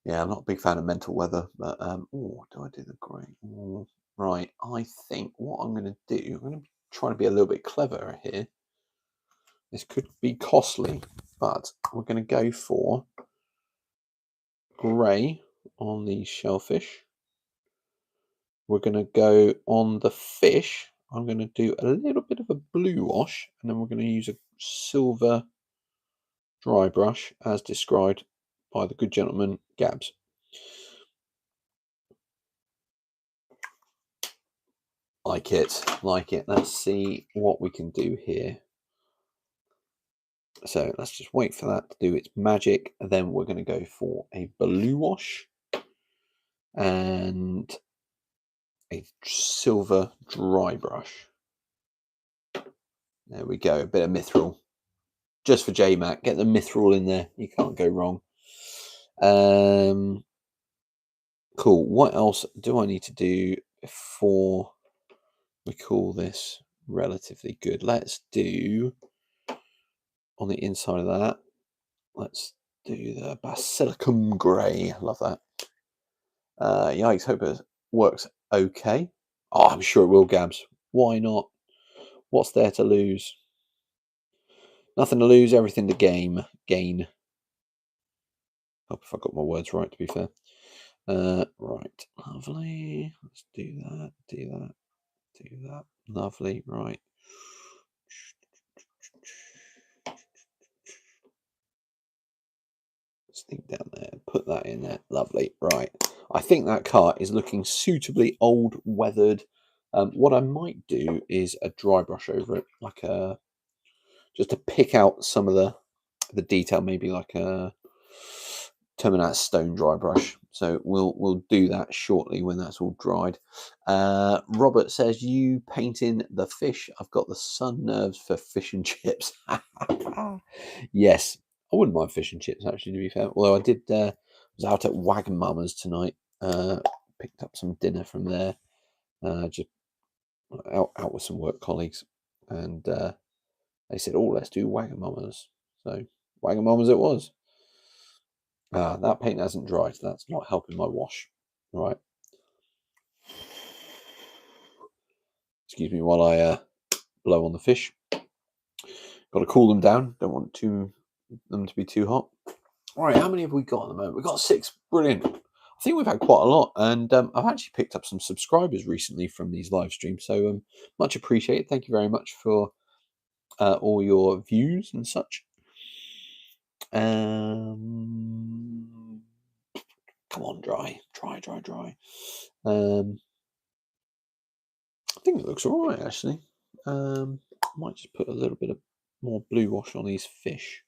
Yeah, I'm not a big fan of mental weather, but do I do the grey? Right, I think what I'm going to do, I'm going to try to be a little bit clever here. This could be costly, but we're going to go for grey on the shellfish. We're going to go on the fish. I'm going to do a little bit of a blue wash, and then we're going to use a silver dry brush as described by the good gentleman Gabs. Like it. Let's see what we can do here. So let's just wait for that to do its magic. And then we're going to go for a blue wash and a silver dry brush. There we go. A bit of mithril. Just for JMac. Get the mithril in there. You can't go wrong. Cool. What else do I need to do before we call this relatively good? Let's do on the inside of that. Let's do the Basilicum Grey. Love that. Yikes, hope it works okay. Oh, I'm sure it will, Gabs. Why not? What's there to lose? Nothing to lose, everything to gain. Hope if I got my words right, to be fair. Right, lovely. Let's do that. Lovely, right. Stick down there, put that in there. Lovely, right. I think that car is looking suitably old, weathered. What I might do is a dry brush over it, like just to pick out some of the detail, maybe like a Terminator stone dry brush. So we'll do that shortly when that's all dried. Robert says, you painting the fish. I've got the sun nerves for fish and chips. Yes, I wouldn't mind fish and chips, actually, to be fair. Although I did was out at Wagamama's tonight. Picked up some dinner from there. Just out with some work colleagues. And they said, oh, let's do Wagamama's. So Wagamama's it was. That paint hasn't dried, so that's not helping my wash. Right. Excuse me while I blow on the fish. Got to cool them down. Don't want them to be too hot. All right, how many have we got at the moment? We've got 6. Brilliant. I think we've had quite a lot, and I've actually picked up some subscribers recently from these live streams, so much appreciated. Thank you very much for all your views and such. Come on, dry. I think it looks all right, actually. I might just put a little bit of more blue wash on these fish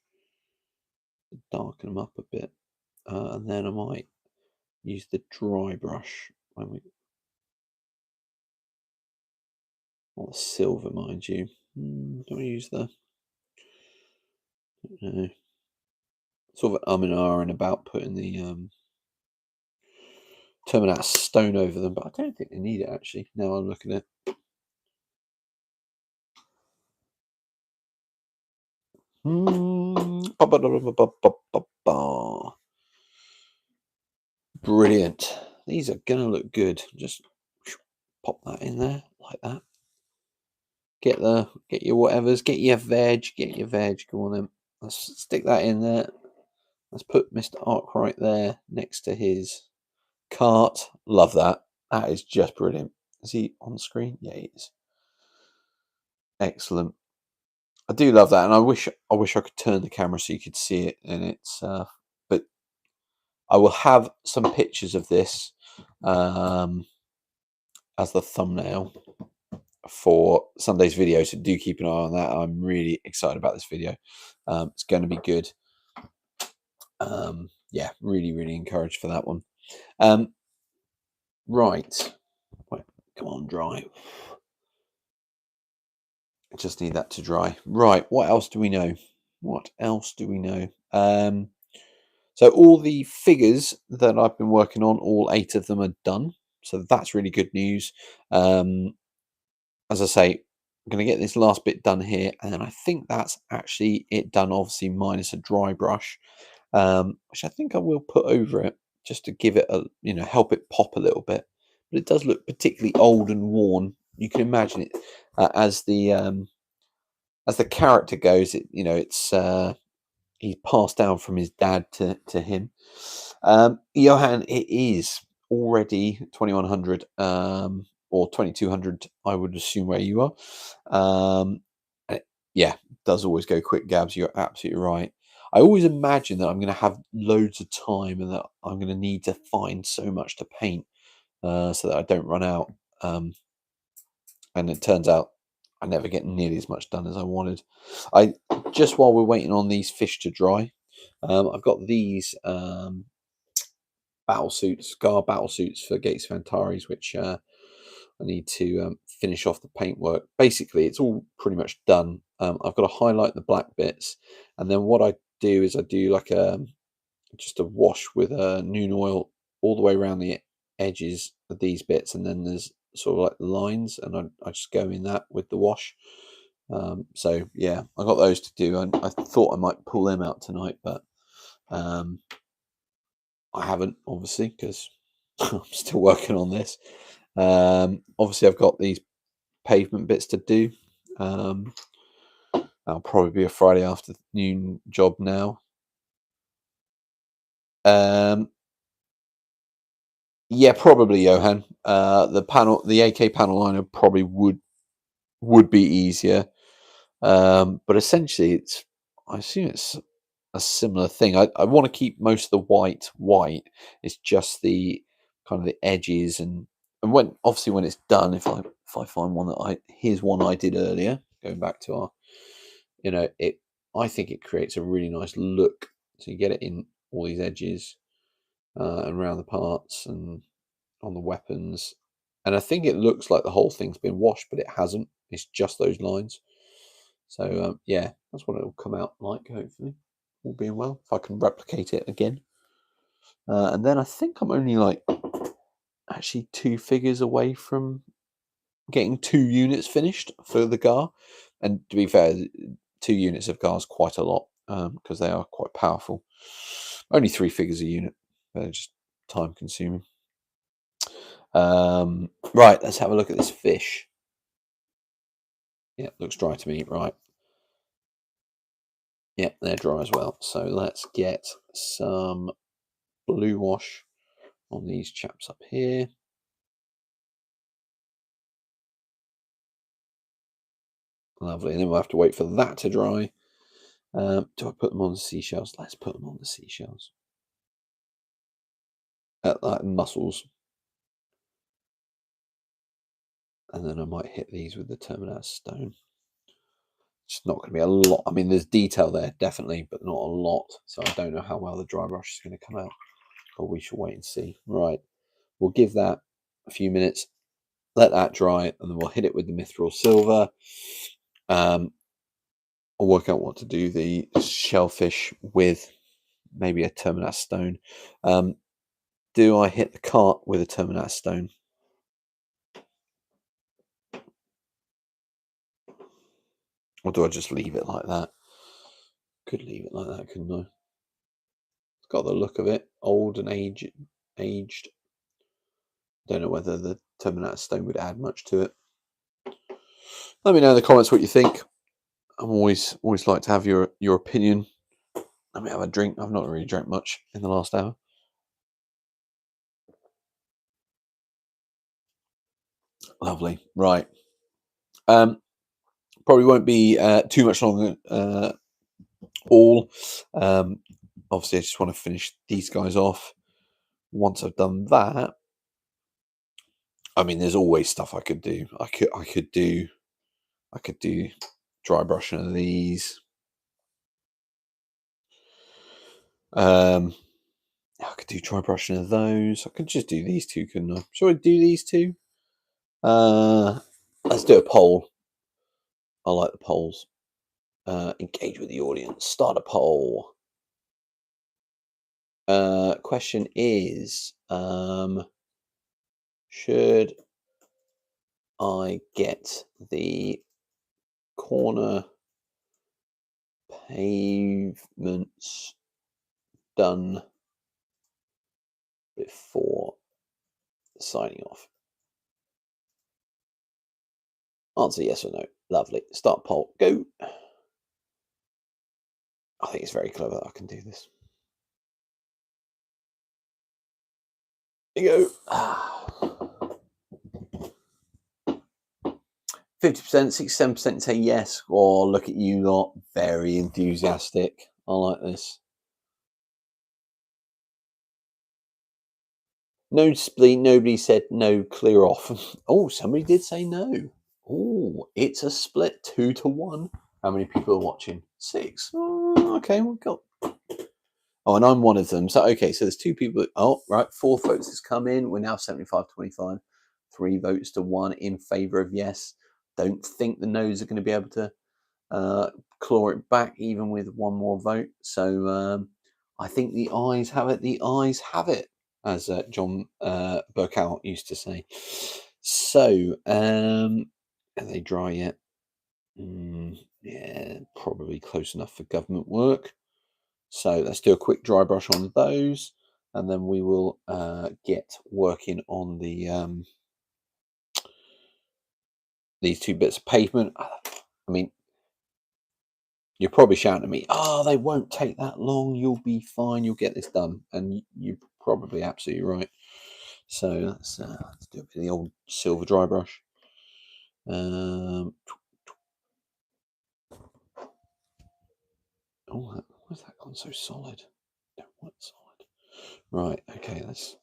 to darken them up a bit, and then I might use the dry brush when we. Or the silver, mind you. Don't we use the. sort of and ahhing about putting the terminate stone over them, but I don't think they need it actually. Now I'm looking at it. Brilliant. These are gonna look good. Just pop that in there like that. Get your whatevers, get your veg, go on then. Let's stick that in there. Let's put Mr. Arkwright there next to his cart. Love that. That is just brilliant. Is he on screen? Yeah, he is. Excellent. I do love that, and I wish I could turn the camera so you could see it. And it's, but I will have some pictures of this as the thumbnail for Sunday's video. So do keep an eye on that. I'm really excited about this video. It's going to be good. Yeah, really encouraged for that one. Right. Wait, come on, dry. I just need that to dry. Right, what else do we know? So all the figures that I've been working on, all 8 of them are done. So that's really good news. As I say, I'm going to get this last bit done here, and then I think that's actually it done, obviously minus a dry brush, which I think I will put over it just to give it a, help it pop a little bit. But it does look particularly old and worn. You can imagine it as the character goes. It's he's passed down from his dad to him. Johan, it is already 2100 or 2200, I would assume, where you are. Yeah, it does always go quick, Gabs. You're absolutely right. I always imagine that I'm going to have loads of time and that I'm going to need to find so much to paint so that I don't run out. And it turns out I never get nearly as much done as I wanted. Just while we're waiting on these fish to dry, I've got these battle suits, Ghar battle suits for Gates of Antares, which I need to finish off the paintwork. Basically, it's all pretty much done. I've got to highlight the black bits, and then what I do is I do like just a wash with Noon oil all the way around the edges of these bits, and then there's sort of like lines, and I just go in that with the wash. So yeah, I got those to do, and I thought I might pull them out tonight, but I haven't, obviously, because I'm still working on this. Obviously, I've got these pavement bits to do. That'll probably be a Friday afternoon job now. Yeah, probably, Johan. The AK panel liner probably would be easier. But essentially, I assume it's a similar thing. I want to keep most of the white. It's just the kind of the edges and when it's done, if I find one here's one I did earlier, going back to our, I think it creates a really nice look. So you get it in all these edges and around the parts and on the weapons. And I think it looks like the whole thing's been washed, but it hasn't. It's just those lines. So yeah, that's what it'll come out like, hopefully, all being well, if I can replicate it again. And then I think I'm only like actually 2 figures away from getting 2 units finished for the Ghar. And to be fair, 2 units of Ghar is quite a lot because they are quite powerful. Only 3 figures a unit. They're just time consuming. Right, let's have a look at this fish. Yeah, looks dry to me. Right. Yeah, they're dry as well. So let's get some blue wash on these chaps up here. Lovely. And then we'll have to wait for that to dry. Do I put them on the seashells? Let's put them on the seashells. Like mussels. And then I might hit these with the terminate stone. It's not going to be a lot. I mean, there's detail there, definitely, but not a lot. So I don't know how well the dry brush is going to come out. But we shall wait and see. Right. We'll give that a few minutes. Let that dry, and then we'll hit it with the mithril silver. I'll work out what to do the shellfish with. maybe a Terminatus stone. Do I hit the cart with a Terminatus stone? Or do I just leave it like that? Could leave it like that, couldn't I? It's got the look of it, old and aged. Don't know whether the Terminatus stone would add much to it. Let me know in the comments what you think. I'm always like to have your opinion. Let me have a drink. I've not really drank much in the last hour. Lovely. Right. Probably won't be too much longer. Obviously, I just want to finish these guys off. Once I've done that, I mean, there's always stuff I could do. I could do dry brushing of these. I could do dry brushing of those. I could just do these two, couldn't I? Shall I do these two? Let's do a poll. I like the polls. Engage with the audience. Start a poll. Question is, should I get the corner pavements done before signing off? Answer yes or no. Lovely. Start poll. Go. I think it's very clever that I can do this. There you go. 50%, 67% say yes. Oh, look at you lot. Very enthusiastic. I like this. No spleen. Nobody said no, clear off. Oh, somebody did say no. Oh, it's a split 2-1. How many people are watching? 6. Oh, okay, we've got. Oh, and I'm one of them. So, okay, so there's 2 people. Oh, right. 4 votes has come in. We're now 75-25. 3 votes to 1 in favour of yes. Don't think the no's are going to be able to claw it back even with 1 more vote. So, I think the ayes have it. The ayes have it, as John Burkout used to say. So, are they dry yet? Yeah, probably close enough for government work. So let's do a quick dry brush on those, and then we will get working on the these 2 bits of pavement. I mean, you're probably shouting at me, "Oh, they won't take that long. You'll be fine. You'll get this done," and you're probably absolutely right. So let's do a bit of the old silver dry brush. Oh, why's that gone so solid? Don't want solid. Right. Okay. Let's.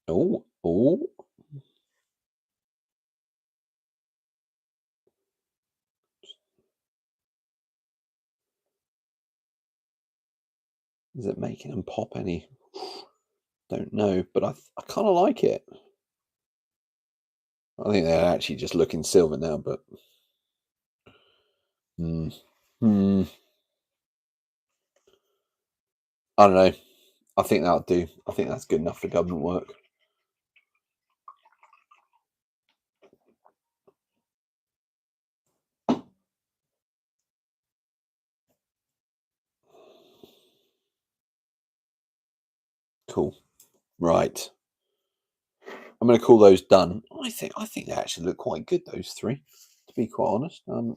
Oh. Is it making them pop any? Don't know, but I kind of like it. I think they're actually just looking silver now, but I don't know. I think that'll do. I think that's good enough for government work. Cool. Right. I'm going to call those done. I think they actually look quite good, those 3, to be quite honest. I'm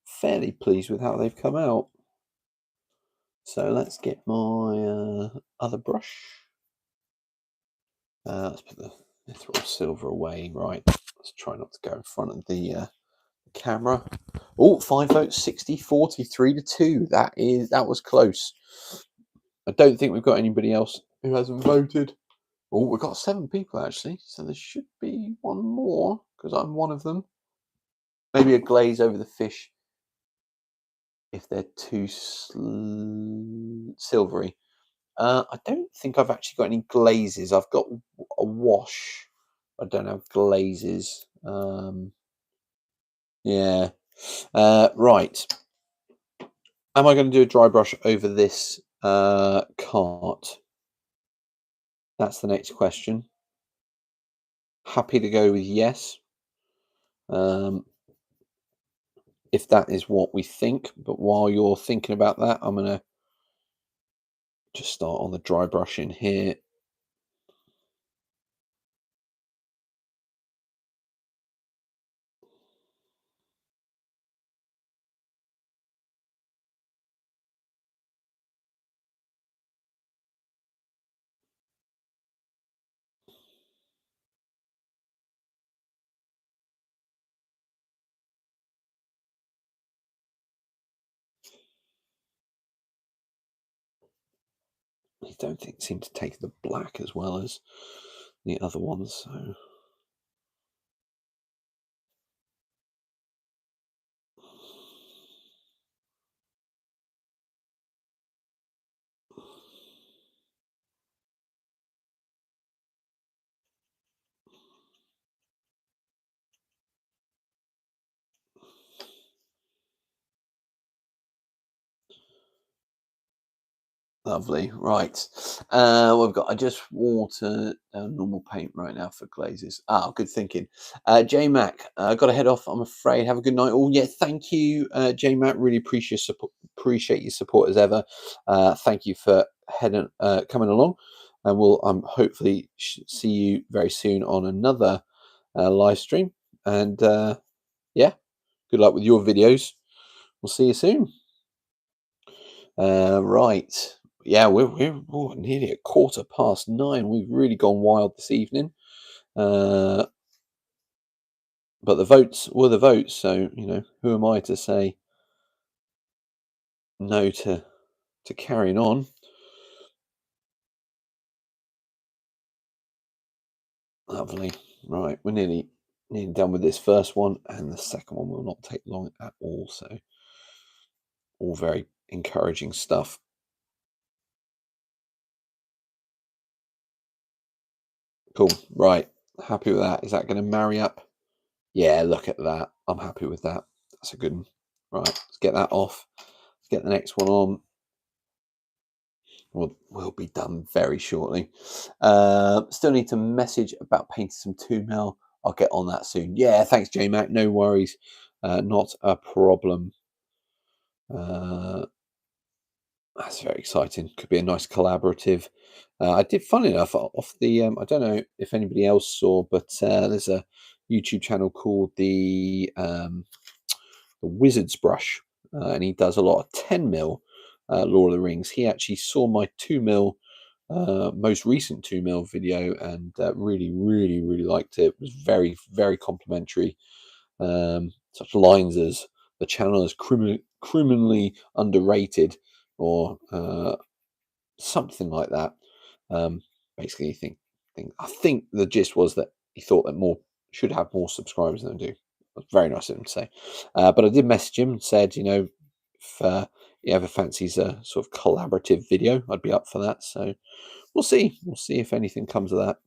fairly pleased with how they've come out. So let's get my other brush. Let's put the mithril silver away. Right. Let's try not to go in front of the camera. Oh, 5 votes, 60-40, 3-2. That was close. I don't think we've got anybody else who hasn't voted. Oh, we've got 7 people actually, so there should be 1 more because I'm one of them. Maybe a glaze over the fish if they're too silvery. I don't think I've actually got any glazes. I've got a wash I don't have glazes. Yeah. Right. Am I going to do a dry brush over this cart? That's the next question. Happy to go with yes. If that is what we think. But while you're thinking about that, I'm going to just start on the dry brush in here. I don't think it seemed to take the black as well as the other ones. So lovely. Right. We've got, I just water normal paint right now for glazes. Ah, good thinking. J Mac, got to head off, I'm afraid. Have a good night. Oh, yeah. Thank you, J Mac. Really appreciate your support as ever. Thank you for coming along. And we'll hopefully see you very soon on another live stream. And yeah, good luck with your videos. We'll see you soon. Right. Yeah, we're nearly at 9:15. We've really gone wild this evening. But the votes were the votes, so who am I to say no to carrying on? Lovely. Right, we're nearly done with this first one, and the second one will not take long at all. So, all very encouraging stuff. Cool. Right, happy with that. Is that going to marry up? Yeah, look at that. I'm happy with that. That's a good one. Right, let's get that off. Let's get the next one on. We'll be done very shortly. Still need to message about painting some 2mm. I'll get on that soon. Yeah, thanks, J-Mac. No worries. Not a problem. That's very exciting. Could be a nice collaborative. I did, funny enough, off the, I don't know if anybody else saw, but there's a YouTube channel called the Wizard's Brush, and he does a lot of 10mm Lord of the Rings. He actually saw my 2mm, most recent 2mm video, and really, really, really liked it. It was very, very complimentary. Such lines as "the channel is criminally underrated," or something like that. Basically, I think the gist was that he thought that more should have more subscribers than they do. It was very nice of him to say. But I did message him and said, if he ever fancies a sort of collaborative video, I'd be up for that. So we'll see. We'll see if anything comes of that.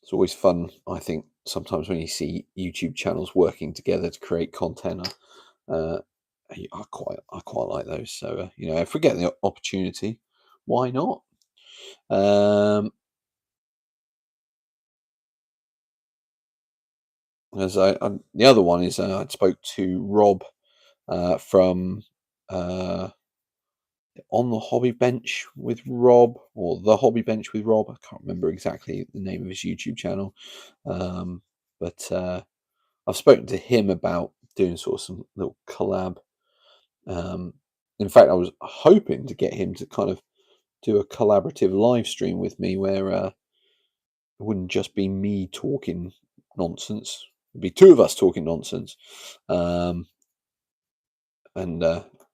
It's always fun, I think, sometimes when you see YouTube channels working together to create content. I quite like those. So if we get the opportunity, why not? The other one is I spoke to Rob from On the Hobby Bench with Rob, or The Hobby Bench with Rob. I can't remember exactly the name of his YouTube channel, but I've spoken to him about doing sort of some little collab. In fact, I was hoping to get him to kind of do a collaborative live stream with me where it wouldn't just be me talking nonsense. It'd be two of us talking nonsense. And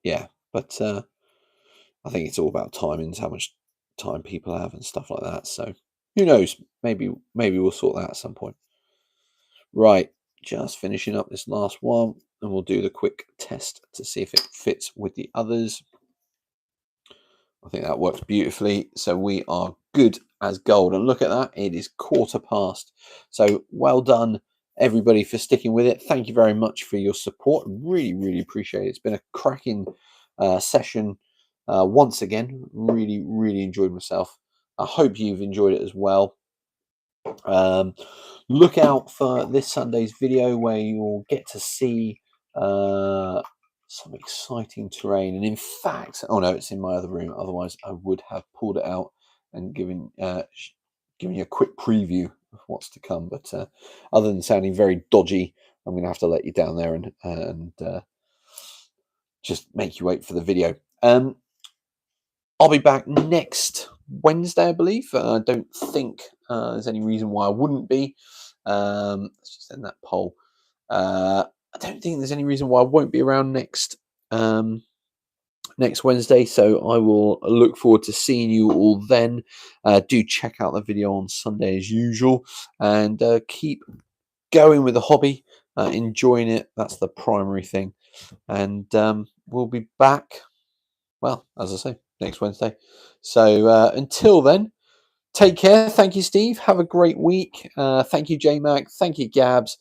yeah, but I think it's all about timings, how much time people have and stuff like that. So who knows? Maybe we'll sort that at some point. Right, just finishing up this last one, and we'll do the quick test to see if it fits with the others. I think that works beautifully. So we are good as gold. And look at that, it is 1/4 past. So well done, everybody, for sticking with it. Thank you very much for your support. Really, really appreciate it. It's been a cracking session once again. Really, really enjoyed myself. I hope you've enjoyed it as well. Look out for this Sunday's video where you'll get to see some exciting terrain. And in fact, oh no, it's in my other room. Otherwise, I would have pulled it out and given you a quick preview of what's to come. But other than sounding very dodgy, I'm going to have to let you down there and just make you wait for the video. I'll be back next Wednesday, I believe. I don't think there's any reason why I wouldn't be. Let's just end that poll. I don't think there's any reason why I won't be around next Wednesday. So I will look forward to seeing you all then. Do check out the video on Sunday as usual, and keep going with the hobby, enjoying it. That's the primary thing. And we'll be back, well, as I say, next Wednesday. So until then, take care. Thank you, Steve. Have a great week. Thank you, JMac. Thank you, Gabs.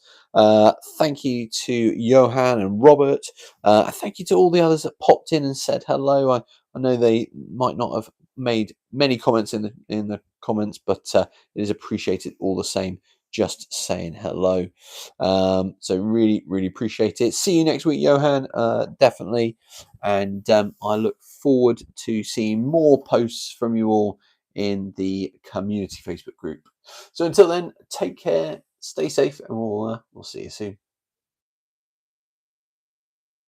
Thank you to Johan and Robert. Thank you to all the others that popped in and said hello. I know they might not have made many comments in the comments, but it is appreciated all the same. Just saying hello. So really, really appreciate it. See you next week, Johan. Definitely. And I look forward to seeing more posts from you all in the community Facebook group. So until then, take care, stay safe, and we'll see you soon.